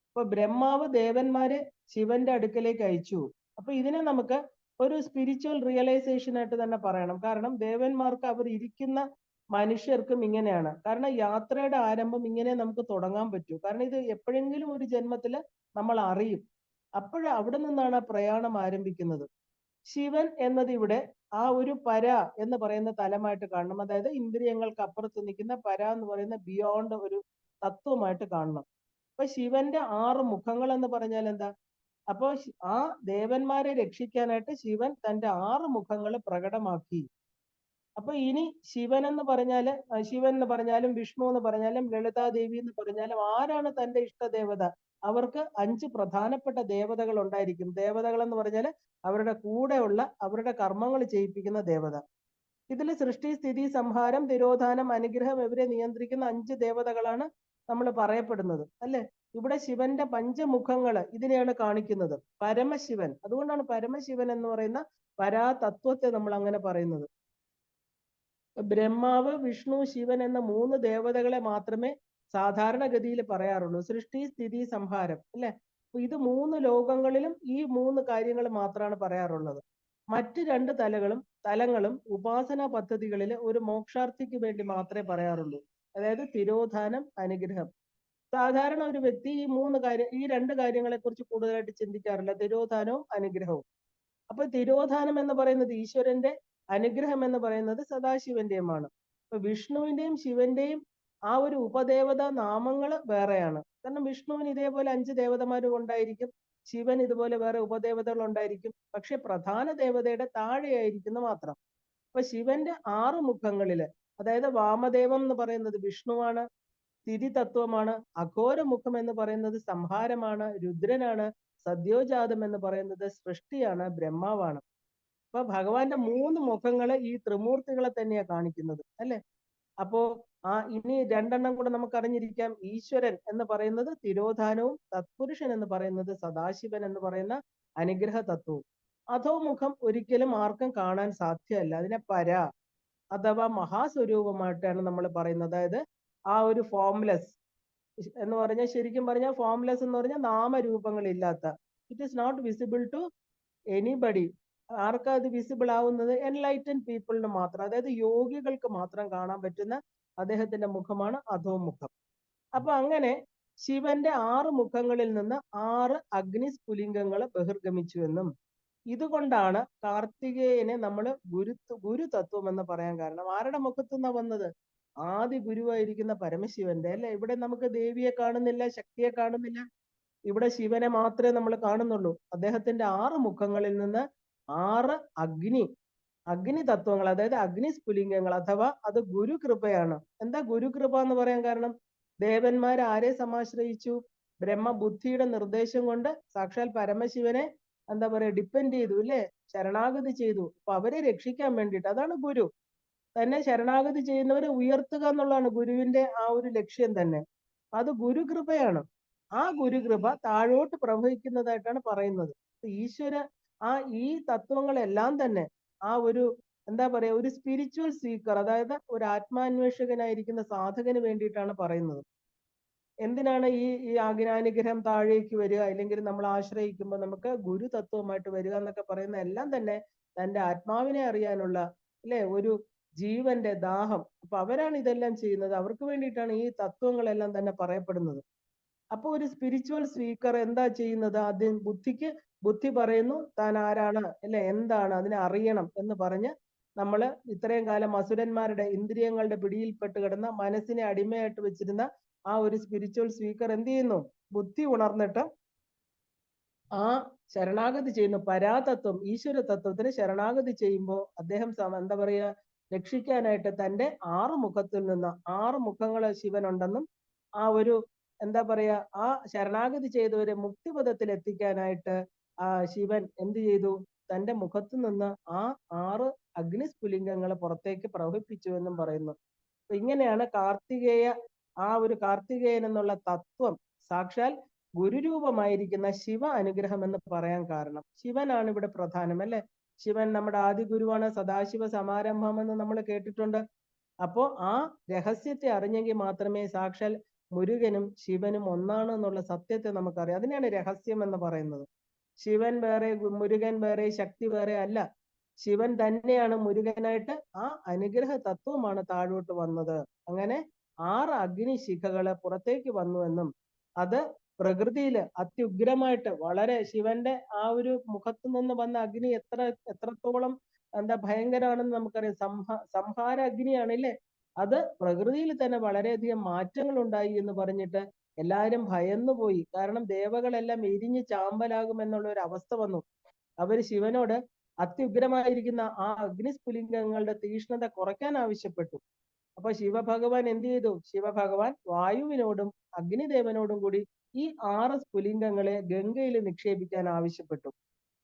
അപ്പൊ ബ്രഹ്മാവ് ദേവന്മാരെ ശിവന്റെ അടുക്കലേക്ക് അയച്ചു. അപ്പൊ ഇതിനെ നമുക്ക് ഒരു സ്പിരിച്വൽ റിയലൈസേഷൻ ആയിട്ട് തന്നെ പറയണം. കാരണം ദേവന്മാർക്ക് അവർ ഇരിക്കുന്ന മനുഷ്യർക്കും ഇങ്ങനെയാണ്. കാരണം യാത്രയുടെ ആരംഭം ഇങ്ങനെ നമുക്ക് തുടങ്ങാൻ പറ്റൂ. കാരണം ഇത് എപ്പോഴെങ്കിലും ഒരു ജന്മത്തില് നമ്മൾ അറിയും. അവിടെ നിന്നാണ് ആ പ്രയാണം ആരംഭിക്കുന്നത്. ശിവൻ എന്നത് ഇവിടെ ആ ഒരു പര എന്ന് പറയുന്ന തലമായിട്ട് കാണണം. അതായത് ഇന്ദ്രിയങ്ങൾക്ക് അപ്പുറത്ത് നിൽക്കുന്ന പര എന്ന് പറയുന്ന ബിയോണ്ട് ഒരു തത്വമായിട്ട് കാണണം. അപ്പൊ ശിവന്റെ 6 മുഖങ്ങൾ എന്ന് പറഞ്ഞാൽ എന്താ? അപ്പോ ആ ദേവന്മാരെ രക്ഷിക്കാനായിട്ട് ശിവൻ തന്റെ 6 മുഖങ്ങൾ പ്രകടമാക്കി. അപ്പൊ ഇനി ശിവൻ എന്ന് പറഞ്ഞാല് ശിവൻ എന്ന് പറഞ്ഞാലും വിഷ്ണു എന്ന് പറഞ്ഞാലും ലളിതാദേവി എന്ന് പറഞ്ഞാലും ആരാണ് തന്റെ ഇഷ്ടദേവത? അവർക്ക് 5 പ്രധാനപ്പെട്ട ദേവതകൾ ഉണ്ടായിരിക്കും. ദേവതകൾ എന്ന് പറഞ്ഞാൽ അവരുടെ കൂടെയുള്ള അവരുടെ കർമ്മങ്ങൾ ചെയ്യിപ്പിക്കുന്ന ദേവത. ഇതിൽ സൃഷ്ടി, സ്ഥിതി, സംഹാരം, തിരോധാനം, അനുഗ്രഹം ഇവരെ നിയന്ത്രിക്കുന്ന 5 ദേവതകളാണ് നമ്മൾ പറയപ്പെടുന്നത്, അല്ലെ? ഇവിടെ ശിവന്റെ പഞ്ചമുഖങ്ങൾ ഇതിനെയാണ് കാണിക്കുന്നത്. പരമശിവൻ, അതുകൊണ്ടാണ് പരമശിവൻ എന്ന് പറയുന്ന പരാതത്വത്തെ നമ്മൾ അങ്ങനെ പറയുന്നത്. ബ്രഹ്മാവ്, വിഷ്ണു, ശിവൻ എന്ന 3 ദേവതകളെ മാത്രമേ സാധാരണഗതിയിൽ പറയാറുള്ളൂ. സൃഷ്ടി, സ്ഥിതി, സംഹാരം, അല്ലെ? ഇത് 3 ലോകങ്ങളിലും ഈ 3 കാര്യങ്ങൾ മാത്രമാണ് പറയാറുള്ളത്. മറ്റ് 2 തലങ്ങളും ഉപാസനാ പദ്ധതികളിൽ ഒരു മോക്ഷാർത്ഥിക്ക് വേണ്ടി മാത്രമേ പറയാറുള്ളൂ. അതായത് തിരോധാനം, അനുഗ്രഹം. സാധാരണ ഒരു വ്യക്തി ഈ 2 കാര്യങ്ങളെ കുറിച്ച് കൂടുതലായിട്ട് ചിന്തിക്കാറില്ല, തിരോധാനവും അനുഗ്രഹവും. അപ്പൊ തിരോധാനം എന്ന് പറയുന്നത് ഈശ്വരന്റെ, അനുഗ്രഹം എന്ന് പറയുന്നത് സദാശിവന്റെയുമാണ്. അപ്പൊ വിഷ്ണുവിന്റെയും ശിവന്റെയും ആ ഒരു ഉപദേവത നാമങ്ങൾ വേറെയാണ്. കാരണം വിഷ്ണുവിന് ഇതേപോലെ 5 ദേവതമാരും ഉണ്ടായിരിക്കും, ശിവൻ ഇതുപോലെ വേറെ ഉപദേവതകൾ ഉണ്ടായിരിക്കും. പക്ഷെ പ്രധാന ദേവതയുടെ താഴെയായിരിക്കുന്നു മാത്രം. അപ്പൊ ശിവന്റെ 6 മുഖങ്ങളില്, അതായത് വാമദേവം എന്ന് പറയുന്നത് വിഷ്ണുവാണ്, സ്ഥിതി തത്വമാണ്, അഘോരമുഖം എന്ന് പറയുന്നത് സംഹാരമാണ്, രുദ്രനാണ്, സദ്യോജാതം എന്ന് പറയുന്നത് സൃഷ്ടിയാണ്, ബ്രഹ്മാവാണ്. അപ്പൊ ഭഗവാന്റെ 3 മുഖങ്ങളെ ഈ ത്രിമൂർത്തികളെ തന്നെയാ കാണിക്കുന്നത്, അല്ലെ? അപ്പോ ഇനി 2 എണ്ണം കൂടെ നമുക്ക് അറിഞ്ഞിരിക്കാം. ഈശ്വരൻ എന്ന് പറയുന്നത് തിരോധാനവും, തത്പുരുഷൻ എന്ന് പറയുന്നത് സദാശിവൻ എന്ന് പറയുന്ന അനുഗ്രഹ തത്വവും. അധോമുഖം ഒരിക്കലും ആർക്കും കാണാൻ സാധ്യമല്ല. അതിനെ പര അഥവാ മഹാസ്വരൂപമായിട്ടാണ് നമ്മൾ പറയുന്നത്. അതായത് ആ ഒരു ഫോംലെസ് എന്ന് പറഞ്ഞാൽ, ശരിക്കും പറഞ്ഞാൽ ഫോംലെസ് എന്ന് പറഞ്ഞാൽ നാമരൂപങ്ങളില്ലാത്ത, it is not visible to anybody. ആർക്കാ അത് വിസിബിൾ ആവുന്നത്? എൻലൈറ്റൻ പീപ്പിളിന് മാത്രം, അതായത് യോഗികൾക്ക് മാത്രം കാണാൻ പറ്റുന്ന അദ്ദേഹത്തിന്റെ മുഖമാണ് അധോമുഖം. അപ്പൊ അങ്ങനെ ശിവന്റെ 6 മുഖങ്ങളിൽ നിന്ന് 6 അഗ്നിസ്ഫുലിംഗങ്ങൾ ബഹിർഗമിച്ചു എന്നും, ഇതുകൊണ്ടാണ് കാർത്തികേയനെ നമ്മൾ ഗുരുതത്വം എന്ന് പറയാൻ കാരണം. ആരുടെ മുഖത്തുനിന്നാ വന്നത്? ആദി ഗുരുവായിരിക്കുന്ന പരമശിവന്റെ, അല്ലെ? ഇവിടെ നമുക്ക് ദേവിയെ കാണുന്നില്ല, ശക്തിയെ കാണുന്നില്ല, ഇവിടെ ശിവനെ മാത്രമേ നമ്മൾ കാണുന്നുള്ളൂ. അദ്ദേഹത്തിന്റെ 6 മുഖങ്ങളിൽ നിന്ന് 6 അഗ്നി തത്വങ്ങൾ, അതായത് അഗ്നിസ്ഫുലിംഗങ്ങൾ, അഥവാ അത് ഗുരുകൃപയാണ്. എന്താ ഗുരുകൃപ എന്ന് പറയാൻ കാരണം? ദേവന്മാർ ആരെ സമാശ്രയിച്ചു? ബ്രഹ്മബുദ്ധിയുടെ നിർദ്ദേശം കൊണ്ട് സാക്ഷാൽ പരമശിവനെ എന്താ പറയാ ഡിപ്പെൻഡ് ചെയ്തു, അല്ലെ? ശരണാഗതി ചെയ്തു. അപ്പൊ അവരെ രക്ഷിക്കാൻ വേണ്ടിയിട്ട്, അതാണ് ഗുരു. തന്നെ ശരണാഗതി ചെയ്യുന്നവരെ ഉയർത്തുക എന്നുള്ളതാണ് ഗുരുവിന്റെ ആ ഒരു ലക്ഷ്യം തന്നെ. അത് ഗുരുകൃപയാണ്. ആ ഗുരുകൃപ താഴോട്ട് പ്രവഹിക്കുന്നതായിട്ടാണ് പറയുന്നത്. ഈശ്വര ഈ തത്വങ്ങളെല്ലാം തന്നെ ആ ഒരു എന്താ പറയാ ഒരു സ്പിരിച്വൽ സീക്കർ, അതായത് ഒരു ആത്മാന്വേഷകനായിരിക്കുന്ന സാധകന് വേണ്ടിയിട്ടാണ് പറയുന്നത്. എന്തിനാണ് ഈ ആജ്ഞാനുഗ്രഹം താഴേക്ക് വരിക, അല്ലെങ്കിൽ നമ്മൾ ആശ്രയിക്കുമ്പോൾ നമുക്ക് ഗുരു തത്വമായിട്ട് വരിക എന്നൊക്കെ പറയുന്ന എല്ലാം തന്നെ തന്റെ ആത്മാവിനെ അറിയാനുള്ള അല്ലെ ഒരു ജീവന്റെ ദാഹം. അപ്പൊ അവരാണ് ഇതെല്ലാം ചെയ്യുന്നത്, അവർക്ക് വേണ്ടിയിട്ടാണ് ഈ തത്വങ്ങളെല്ലാം തന്നെ പറയപ്പെടുന്നത്. അപ്പൊ ഒരു സ്പിരിച്വൽ സ്പീക്കർ എന്താ ചെയ്യുന്നത്? ആദ്യം ബുദ്ധി പറയുന്നു താൻ ആരാണ് അല്ലെ, എന്താണ്, അതിനെ അറിയണം എന്ന് പറഞ്ഞ് നമ്മൾ ഇത്രയും കാലം അസുരന്മാരുടെ ഇന്ദ്രിയങ്ങളുടെ പിടിയിൽപ്പെട്ട് കിടന്ന മനസ്സിനെ അടിമയായിട്ട് വെച്ചിരുന്ന ആ ഒരു സ്പിരിച്വൽ സ്പീക്കർ എന്ത് ചെയ്യുന്നു? ബുദ്ധി ഉണർന്നിട്ട് ആ ശരണാഗതി ചെയ്യുന്നു. പരാതത്വം ഈശ്വര തത്വത്തിന് ശരണാഗതി ചെയ്യുമ്പോൾ അദ്ദേഹം എന്താ പറയാ രക്ഷിക്കാനായിട്ട് തന്റെ 6 മുഖത്തിൽ നിന്ന് 6 മുഖങ്ങൾ ശിവനുണ്ടെന്നും ആ ഒരു എന്താ പറയാ ആ ശരണാഗതി ചെയ്തവരെ മുക്തിപഥത്തിൽ എത്തിക്കാനായിട്ട് ആ ശിവൻ എന്ത് ചെയ്തു? തന്റെ മുഖത്തു നിന്ന് ആ 6 അഗ്നിസ്ഫുലിംഗങ്ങളെ പുറത്തേക്ക് പ്രവഹിപ്പിച്ചു എന്നും പറയുന്നു. ഇങ്ങനെയാണ് ഒരു കാർത്തികേയൻ എന്നുള്ള തത്വം സാക്ഷാൽ ഗുരുരൂപമായിരിക്കുന്ന ശിവ അനുഗ്രഹം എന്ന് പറയാൻ കാരണം. ശിവനാണ് ഇവിടെ പ്രധാനം അല്ലെ. ശിവൻ നമ്മുടെ ആദി ഗുരുവാണ്, സദാശിവ സമാരംഭം എന്ന് നമ്മൾ കേട്ടിട്ടുണ്ട്. അപ്പോ ആ രഹസ്യത്തെ അറിഞ്ഞെങ്കിൽ മാത്രമേ സാക്ഷാൽ മുരുകനും ശിവനും ഒന്നാണ് എന്നുള്ള സത്യത്തെ നമുക്കറിയാം. അതിനെയാണ് രഹസ്യം എന്ന് പറയുന്നത്. ശിവൻ വേറെ, മുരുകൻ വേറെ, ശക്തി വേറെ അല്ല. ശിവൻ തന്നെയാണ് മുരുകനായിട്ട് ആ അനുഗ്രഹ തത്വമാണ് താഴോട്ട് വന്നത്. അങ്ങനെ 6 അഗ്നിശിഖകള് പുറത്തേക്ക് വന്നു എന്നും അത് പ്രകൃതിയിൽ അത്യുഗ്രമായിട്ട് വളരെ ശിവന്റെ ആ ഒരു മുഖത്തു നിന്ന് വന്ന അഗ്നി എത്രത്തോളം എന്താ ഭയങ്കരാണെന്ന് നമുക്കറിയാം. സംഹാര അഗ്നിയാണല്ലേ. അത് പ്രകൃതിയിൽ തന്നെ വളരെയധികം മാറ്റങ്ങൾ ഉണ്ടായി എന്ന് പറഞ്ഞിട്ട് എല്ലാവരും ഭയന്നു പോയി. കാരണം ദേവകളെല്ലാം എരിഞ്ഞ് ചാമ്പലാകും എന്നുള്ള ഒരു അവസ്ഥ വന്നു. അവര് ശിവനോട് അത്യുഗ്രമായിരിക്കുന്ന ആ അഗ്നിസ്ഫുലിംഗങ്ങളുടെ തീഷ്ണത കുറയ്ക്കാൻ ആവശ്യപ്പെട്ടു. അപ്പൊ ശിവഭഗവാൻ എന്ത് ചെയ്തു? ശിവഭഗവാൻ വായുവിനോടും അഗ്നിദേവനോടും കൂടി ഈ 6 സ്ഫുലിംഗങ്ങളെ ഗംഗയിൽ നിക്ഷേപിക്കാൻ ആവശ്യപ്പെട്ടു.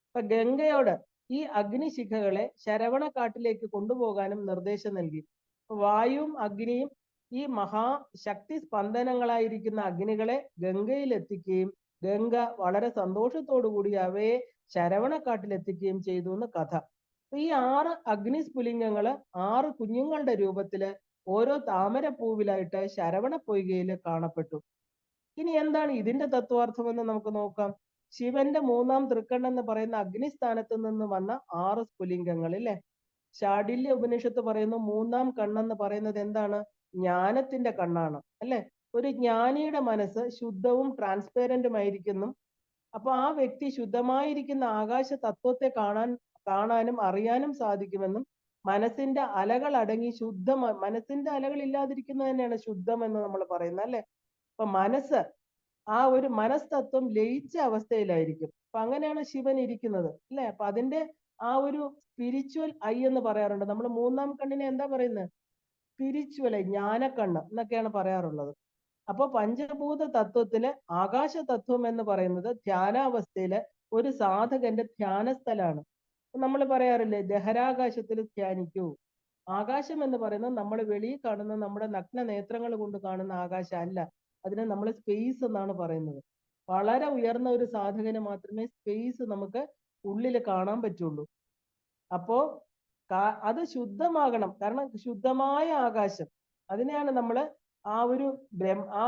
അപ്പൊ ഗംഗയോട് ഈ അഗ്നിശിഖകളെ ശരവണക്കാട്ടിലേക്ക് കൊണ്ടുപോകാനും നിർദ്ദേശം നൽകി. വായുവും അഗ്നിയും ഈ മഹാശക്തി സ്പന്ദനങ്ങളായിരിക്കുന്ന അഗ്നികളെ ഗംഗയിൽ എത്തിക്കുകയും ഗംഗ വളരെ സന്തോഷത്തോടു കൂടി അവയെ ശരവണക്കാട്ടിലെത്തിക്കുകയും ചെയ്തു എന്ന് കഥ. ഈ 6 അഗ്നിസ്ഫുലിംഗങ്ങള് 6 കുഞ്ഞുങ്ങളുടെ രൂപത്തില് ഓരോ താമരപ്പൂവിലായിട്ട് ശരവണ പൊയ്കയിൽ കാണപ്പെട്ടു. ഇനി എന്താണ് ഇതിന്റെ തത്വാർത്ഥം എന്ന് നമുക്ക് നോക്കാം. ശിവന്റെ 3-ാം തൃക്കണ്ണ് എന്ന് പറയുന്ന അഗ്നിസ്ഥാനത്ത് നിന്ന് വന്ന 6 സ്ഫുലിംഗങ്ങൾ അല്ലെ. ശാഡില്യ ഉപനിഷത്ത് പറയുന്നു 3-ാം കണ്ണെന്ന് പറയുന്നത് എന്താണ്? ജ്ഞാനത്തിന്റെ കണ്ണാണ് അല്ലെ. ഒരു ജ്ഞാനിയുടെ മനസ്സ് ശുദ്ധവും ട്രാൻസ്പെറന്റുമായിരിക്കുന്നു. അപ്പൊ ആ വ്യക്തി ശുദ്ധമായിരിക്കുന്ന ആകാശ തത്വത്തെ കാണാനും അറിയാനും സാധിക്കുമെന്നും മനസ്സിന്റെ അലകൾ അടങ്ങി മനസ്സിന്റെ അലകൾ ഇല്ലാതിരിക്കുന്നത് തന്നെയാണ് ശുദ്ധം എന്ന് നമ്മൾ പറയുന്നത് അല്ലെ. അപ്പൊ മനസ്സ് ആ ഒരു മനസ്തത്വം ലയിച്ച അവസ്ഥയിലായിരിക്കും. അപ്പൊ അങ്ങനെയാണ് ശിവൻ ഇരിക്കുന്നത് അല്ലെ. അപ്പൊ അതിന്റെ ആ ഒരു സ്പിരിച്വൽ ഐ എന്ന് പറയാറുണ്ട്. നമ്മൾ 3-ാം കണ്ണിനെ എന്താ പറയുന്നത്? സ്പിരിച്വൽ ഐ, ജ്ഞാനക്കണ്ണ് എന്നൊക്കെയാണ് പറയാറുള്ളത്. അപ്പൊ പഞ്ചഭൂത തത്വത്തില് ആകാശ തത്വം എന്ന് പറയുന്നത് ധ്യാനാവസ്ഥയില് ഒരു സാധകന്റെ ധ്യാനസ്ഥലാണ്. നമ്മൾ പറയാറില്ലേ ദഹരാകാശത്തിൽ ധ്യാനിക്കൂ. ആകാശം എന്ന് പറയുന്നത് നമ്മൾ വെളിയിൽ കാണുന്ന നമ്മുടെ നഗ്ന നേത്രങ്ങൾ കൊണ്ട് കാണുന്ന ആകാശം അല്ല. അതിനെ നമ്മൾ സ്പേസ് എന്നാണ് പറയുന്നത്. വളരെ ഉയർന്ന ഒരു സാധകന് മാത്രമേ സ്പേസ് നമുക്ക് ഉള്ളിൽ കാണാൻ പറ്റുള്ളൂ. അപ്പോ അത് ശുദ്ധമാകണം. കാരണം ശുദ്ധമായ ആകാശം, അതിനെയാണ് നമ്മൾ ആ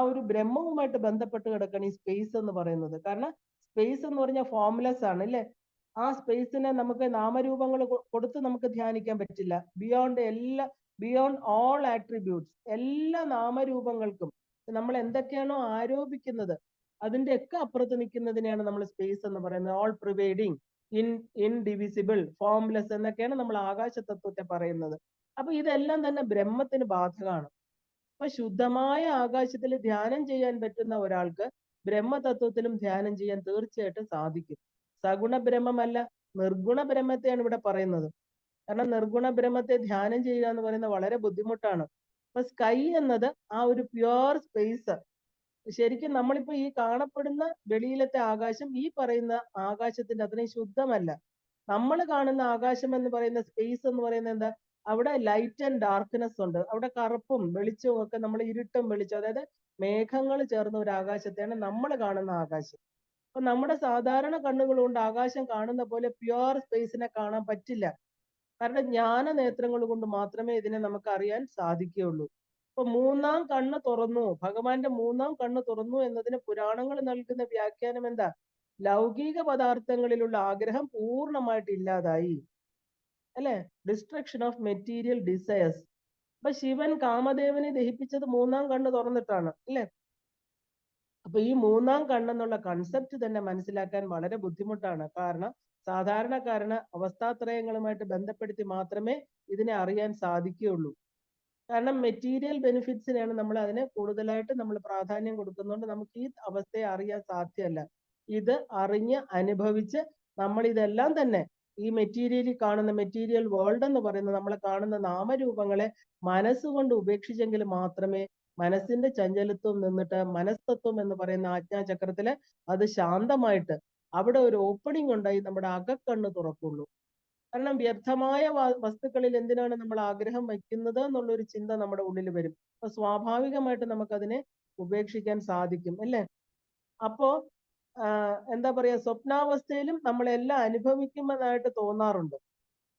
ഒരു ബ്രഹ്മവുമായിട്ട് ബന്ധപ്പെട്ട് കിടക്കണം ഈ സ്പേസ് എന്ന് പറയുന്നത്. കാരണം സ്പേസ് എന്ന് പറഞ്ഞാൽ ഫോംലെസ് ആണ് അല്ലേ. ആ സ്പേസിനെ നമുക്ക് നാമരൂപങ്ങൾ കൊടുത്ത് നമുക്ക് ധ്യാനിക്കാൻ പറ്റില്ല. ബിയോണ്ട് ഓൾ ആട്രിബ്യൂട്ട്സ്, എല്ലാ നാമരൂപങ്ങൾക്കും നമ്മൾ എന്തൊക്കെയാണോ ആരോപിക്കുന്നത് അതിന്റെ ഒക്കെ അപ്പുറത്ത് നിൽക്കുന്നതിനെയാണ് നമ്മൾ സ്പേസ് എന്ന് പറയുന്നത്. ഓൾ പ്രിവൈഡിങ്, ഇൻഡിവിസിബിൾ, ഫോംലെസ് എന്നൊക്കെയാണ് നമ്മൾ ആകാശ തത്വത്തെ പറയുന്നത്. അപ്പൊ ഇതെല്ലാം തന്നെ ബ്രഹ്മത്തിന് ബാധകമാണ്. അപ്പൊ ശുദ്ധമായ ആകാശത്തിൽ ധ്യാനം ചെയ്യാൻ പറ്റുന്ന ഒരാൾക്ക് ബ്രഹ്മതത്വത്തിലും ധ്യാനം ചെയ്യാൻ തീർച്ചയായിട്ടും സാധിക്കും. സഗുണ ബ്രഹ്മമല്ല, നിർഗുണ ബ്രഹ്മത്തെയാണ് ഇവിടെ പറയുന്നത്. കാരണം നിർഗുണ ബ്രഹ്മത്തെ ധ്യാനം ചെയ്യുക എന്ന് പറയുന്നത് വളരെ ബുദ്ധിമുട്ടാണ്. അപ്പൊ സ്കൈ എന്നത് ആ ഒരു പ്യുവർ സ്പേസ്. ശരിക്കും നമ്മളിപ്പോ ഈ കാണപ്പെടുന്ന വെളിയിലത്തെ ആകാശം ഈ പറയുന്ന ആകാശത്തിന്റെ അത്രയും ശുദ്ധമല്ല. നമ്മൾ കാണുന്ന ആകാശം എന്ന് പറയുന്ന സ്പേസ് എന്ന് പറയുന്നത് എന്താ? അവിടെ ലൈറ്റ് ആൻഡ് ഡാർക്ക്നെസ് ഉണ്ട്. അവിടെ കറുപ്പും വെളിച്ചവും ഒക്കെ, നമ്മൾ ഇരുട്ടും വെളിച്ചം, അതായത് മേഘങ്ങൾ ചേർന്ന ഒരു ആകാശത്തെയാണ് നമ്മൾ കാണുന്ന ആകാശം. അപ്പൊ നമ്മുടെ സാധാരണ കണ്ണുകൾ കൊണ്ട് ആകാശം കാണുന്ന പോലെ പ്യുവർ സ്പേസിനെ കാണാൻ പറ്റില്ല. കാരണം ജ്ഞാന നേത്രങ്ങൾ കൊണ്ട് മാത്രമേ ഇതിനെ നമുക്ക് അറിയാൻ സാധിക്കുകയുള്ളൂ. അപ്പൊ മൂന്നാം കണ്ണ് തുറന്നു, ഭഗവാന്റെ മൂന്നാം കണ്ണ് തുറന്നു എന്നതിന് പുരാണങ്ങൾ നൽകുന്ന വ്യാഖ്യാനം എന്താ? ലൗകിക പദാർത്ഥങ്ങളിലുള്ള ആഗ്രഹം പൂർണ്ണമായിട്ട് ഇല്ലാതായി, അല്ലെ? Destruction of material desires. അപ്പൊ ശിവൻ കാമദേവനെ ദഹിപ്പിച്ചത് മൂന്നാം കണ്ണ് തുറന്നിട്ടാണ്, അല്ലെ? അപ്പൊ ഈ മൂന്നാം കണ്ണെന്നുള്ള കൺസെപ്റ്റ് തന്നെ മനസ്സിലാക്കാൻ വളരെ ബുദ്ധിമുട്ടാണ്. കാരണം സാധാരണക്കാരന് അവസ്ഥാത്രയങ്ങളുമായിട്ട് ബന്ധപ്പെടുത്തി മാത്രമേ ഇതിനെ അറിയാൻ സാധിക്കുകയുള്ളൂ. കാരണം മെറ്റീരിയൽ ബെനിഫിറ്റ്സിനാണ് നമ്മൾ അതിനെ കൂടുതലായിട്ട് നമ്മൾ പ്രാധാന്യം കൊടുക്കുന്നതുകൊണ്ട് നമുക്ക് ഈ അവസ്ഥയെ അറിയാൻ സാധ്യമല്ല. ഇത് അറിഞ്ഞ് അനുഭവിച്ച് നമ്മൾ ഇതെല്ലാം തന്നെ ഈ മെറ്റീരിയലിൽ കാണുന്ന മെറ്റീരിയൽ വേൾഡ് എന്ന് പറയുന്ന നമ്മൾ കാണുന്ന നാമരൂപങ്ങളെ മനസ്സുകൊണ്ട് ഉപേക്ഷിച്ചെങ്കിൽ മാത്രമേ മനസ്സിന്റെ ചഞ്ചലത്വം നിന്നിട്ട് മനസ്തത്വം എന്ന് പറയുന്ന ആജ്ഞാചക്രത്തില് അത് ശാന്തമായിട്ട് അവിടെ ഒരു ഓപ്പണിംഗ് ഉണ്ടായി നമ്മുടെ അകക്കണ്ണ് തുറക്കുള്ളൂ. കാരണം വ്യർത്ഥമായ വസ്തുക്കളിൽ എന്തിനാണ് നമ്മൾ ആഗ്രഹം വയ്ക്കുന്നത് എന്നുള്ളൊരു ചിന്ത നമ്മുടെ ഉള്ളിൽ വരും. അപ്പൊ സ്വാഭാവികമായിട്ട് നമുക്കതിനെ ഉപേക്ഷിക്കാൻ സാധിക്കും, അല്ലേ? അപ്പോ എന്താ പറയാ, സ്വപ്നാവസ്ഥയിലും നമ്മളെല്ലാം അനുഭവിക്കുന്നതായിട്ട് തോന്നാറുണ്ട്.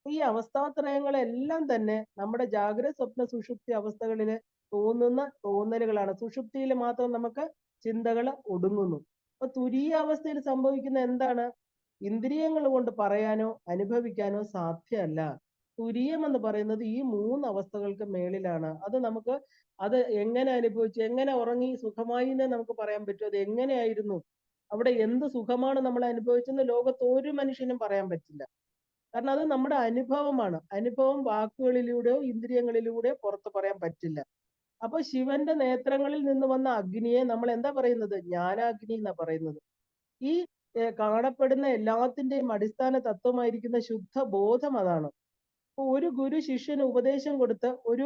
ഈ അവസ്ഥാത്രയങ്ങളെല്ലാം തന്നെ നമ്മുടെ ജാഗ്രത സ്വപ്ന സുഷുപ്തി അവസ്ഥകളില് തോന്നുന്ന തോന്നലുകളാണ്. സുഷുപ്തിയിൽ മാത്രം നമുക്ക് ചിന്തകൾ ഒടുങ്ങുന്നു. അപ്പൊ തുരീയ അവസ്ഥയിൽ സംഭവിക്കുന്ന എന്താണ്? ഇന്ദ്രിയങ്ങൾ കൊണ്ട് പറയാനോ അനുഭവിക്കാനോ സാധ്യമല്ല. തുരീയം എന്ന് പറയുന്നത് ഈ മൂന്ന് അവസ്ഥകൾക്ക് മേളിലാണ്. അത് എങ്ങനെ അനുഭവിച്ചു, എങ്ങനെ ഉറങ്ങി സുഖമായി എന്നേ നമുക്ക് പറയാൻ പറ്റും. അത് എങ്ങനെയായിരുന്നു, അവിടെ എന്ത് സുഖമാണ് നമ്മൾ അനുഭവിച്ചെന്ന് ലോകത്ത് ഒരു മനുഷ്യനും പറയാൻ പറ്റില്ല. കാരണം അത് നമ്മുടെ അനുഭവമാണ്. അനുഭവം വാക്കുകളിലൂടെയോ ഇന്ദ്രിയങ്ങളിലൂടെയോ പുറത്ത് പറയാൻ പറ്റില്ല. അപ്പൊ ശിവന്റെ നേത്രങ്ങളിൽ നിന്ന് വന്ന അഗ്നിയെ നമ്മൾ എന്താ പറയുന്നത്? ജ്ഞാനാഗ്നി എന്നാ പറയുന്നത്. ഈ കാണപ്പെടുന്ന എല്ലാത്തിന്റെയും അടിസ്ഥാന തത്വമായിരിക്കുന്ന ശുദ്ധ ബോധം അതാണ്. അപ്പൊ ഒരു ഗുരു ശിഷ്യന് ഉപദേശം കൊടുത്ത് ഒരു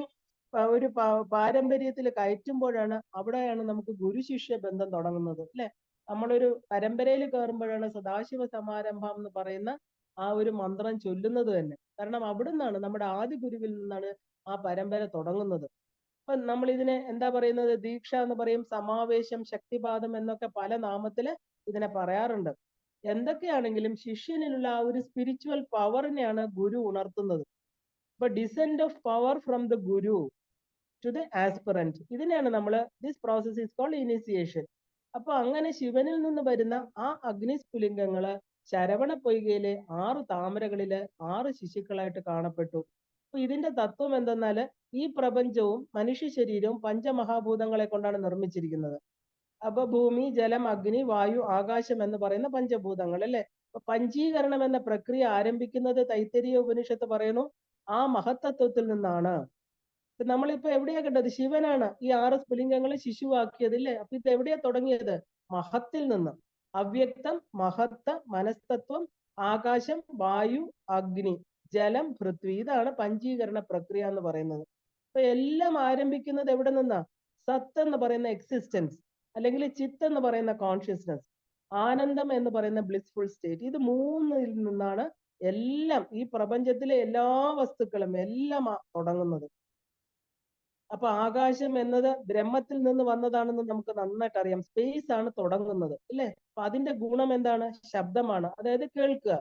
പാരമ്പര്യത്തിൽ കയറ്റുമ്പോഴാണ്, അവിടെയാണ് നമുക്ക് ഗുരു ശിഷ്യ ബന്ധം തുടങ്ങുന്നത്, അല്ലെ? നമ്മളൊരു പരമ്പരയിൽ കയറുമ്പോഴാണ് സദാശിവ സമാരംഭം എന്ന് പറയുന്ന ആ ഒരു മന്ത്രം ചൊല്ലുന്നത് തന്നെ. കാരണം അവിടുന്നാണ്, നമ്മുടെ ആദ്യ ഗുരുവിൽ നിന്നാണ് ആ പരമ്പര തുടങ്ങുന്നത്. അപ്പൊ നമ്മൾ ഇതിനെ എന്താ പറയുന്നത്? ദീക്ഷ എന്ന് പറയും, സമാവേശം, ശക്തിപാദം എന്നൊക്കെ പല നാമത്തില് ഇതിനെ പറയാറുണ്ട്. എന്തൊക്കെയാണെങ്കിലും ശിഷ്യനിലുള്ള ആ ഒരു സ്പിരിച്വൽ പവറിനെയാണ് ഗുരു ഉണർത്തുന്നത്. അപ്പൊ descend of power from the guru to the aspirant, ഇതിനെയാണ് നമ്മൾ, this process is called initiation. അപ്പൊ അങ്ങനെ ശിവനിൽ നിന്ന് വരുന്ന ആ അഗ്നിസ്ഫുലിംഗങ്ങള് ശരവണ പൊയ്കയിലെ 6 താമരകളില് 6 ശിശുക്കളായിട്ട് കാണപ്പെട്ടു. അപ്പൊ ഇതിന്റെ തത്വം എന്തെന്നാല്, ഈ പ്രപഞ്ചവും മനുഷ്യ ശരീരവും പഞ്ചമഹാഭൂതങ്ങളെ കൊണ്ടാണ് നിർമ്മിച്ചിരിക്കുന്നത്. അപ്പൊ ഭൂമി, ജലം, അഗ്നി, വായു, ആകാശം എന്ന് പറയുന്ന പഞ്ചഭൂതങ്ങൾ, അല്ലെ? അപ്പൊ പഞ്ചീകരണം എന്ന പ്രക്രിയ ആരംഭിക്കുന്നത് തൈത്തരീയ ഉപനിഷത്ത് പറയുന്നു ആ മഹത്തത്വത്തിൽ നിന്നാണ്. നമ്മളിപ്പോ എവിടെയാ കണ്ടത്? ശിവനാണ് ഈ 6 സ്ഫുലിംഗങ്ങളെ ശിശുവാക്കിയത്, അല്ലേ? അപ്പൊ ഇത് എവിടെയാ തുടങ്ങിയത്? മഹത്തിൽ നിന്ന്. അവ്യക്തം, മഹത്ത, മനസ്തത്വം, ആകാശം, വായു, അഗ്നി, ജലം, പൃഥ്വി, ഇതാണ് പഞ്ചീകരണ പ്രക്രിയ എന്ന് പറയുന്നത്. അപ്പൊ എല്ലാം ആരംഭിക്കുന്നത് എവിടെ നിന്നാ? സത്ത് എന്ന് പറയുന്ന എക്സിസ്റ്റൻസ്, അല്ലെങ്കിൽ ചിത്ത് എന്ന് പറയുന്ന കോൺഷ്യസ്നസ്, ആനന്ദം എന്ന് പറയുന്ന ബ്ലിസ്ഫുൾ സ്റ്റേറ്റ്. ഇത് മൂന്നിൽ നിന്നാണ് എല്ലാം, ഈ പ്രപഞ്ചത്തിലെ എല്ലാ വസ്തുക്കളും എല്ലാം തുടങ്ങുന്നത്. അപ്പൊ ആകാശം എന്നത് ബ്രഹ്മത്തിൽ നിന്ന് വന്നതാണെന്ന് നമുക്ക് നന്നായിട്ട് അറിയാം. സ്പേസ് ആണ് തുടങ്ങുന്നത്, അല്ലേ? അപ്പൊ അതിന്റെ ഗുണം എന്താണ്? ശബ്ദമാണ്, അതായത് കേൾക്കുക.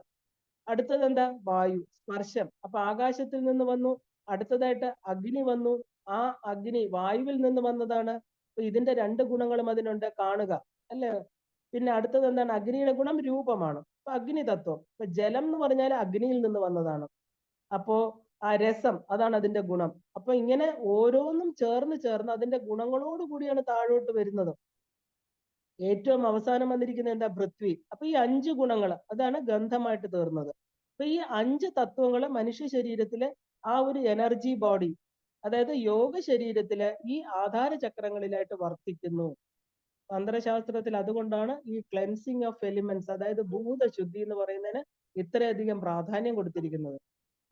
അടുത്തത് എന്താ? വായു, സ്പർശം. അപ്പൊ ആകാശത്തിൽ നിന്ന് വന്നു. അടുത്തതായിട്ട് അഗ്നി വന്നു. ആ അഗ്നി വായുവിൽ നിന്ന് വന്നതാണ്. അപ്പൊ ഇതിന്റെ 2 ഗുണങ്ങളും അതിനുണ്ട്, കാണുക, അല്ലെ? പിന്നെ അടുത്തത് എന്താണ്? അഗ്നിയുടെ ഗുണം രൂപമാണ്. അപ്പൊ അഗ്നി തത്വം. അപ്പൊ ജലം എന്ന് പറഞ്ഞാൽ അഗ്നിയിൽ നിന്ന് വന്നതാണ്. അപ്പോ ആ രസം, അതാണ് അതിന്റെ ഗുണം. അപ്പൊ ഇങ്ങനെ ഓരോന്നും ചേർന്ന് ചേർന്ന് അതിന്റെ ഗുണങ്ങളോട് കൂടിയാണ് താഴോട്ട് വരുന്നത്. ഏറ്റവും അവസാനം വന്നിരിക്കുന്നത് എന്താ? പൃഥ്വി. അപ്പൊ ഈ 5 ഗുണങ്ങൾ, അതാണ് ഗന്ധമായിട്ട് തീർന്നത്. അപ്പൊ ഈ 5 തത്വങ്ങള് മനുഷ്യ ശരീരത്തിലെ ആ ഒരു എനർജി ബോഡി, അതായത് യോഗ ശരീരത്തിലെ ഈ ആധാര ചക്രങ്ങളിലായിട്ട് വർത്തിക്കുന്നു. തന്ത്രശാസ്ത്രത്തിൽ അതുകൊണ്ടാണ് ഈ ക്ലെൻസിങ് ഓഫ് എലിമെന്റ്സ്, അതായത് ഭൂതശുദ്ധി എന്ന് പറയുന്നതിന് ഇത്രയധികം പ്രാധാന്യം കൊടുത്തിരിക്കുന്നത്.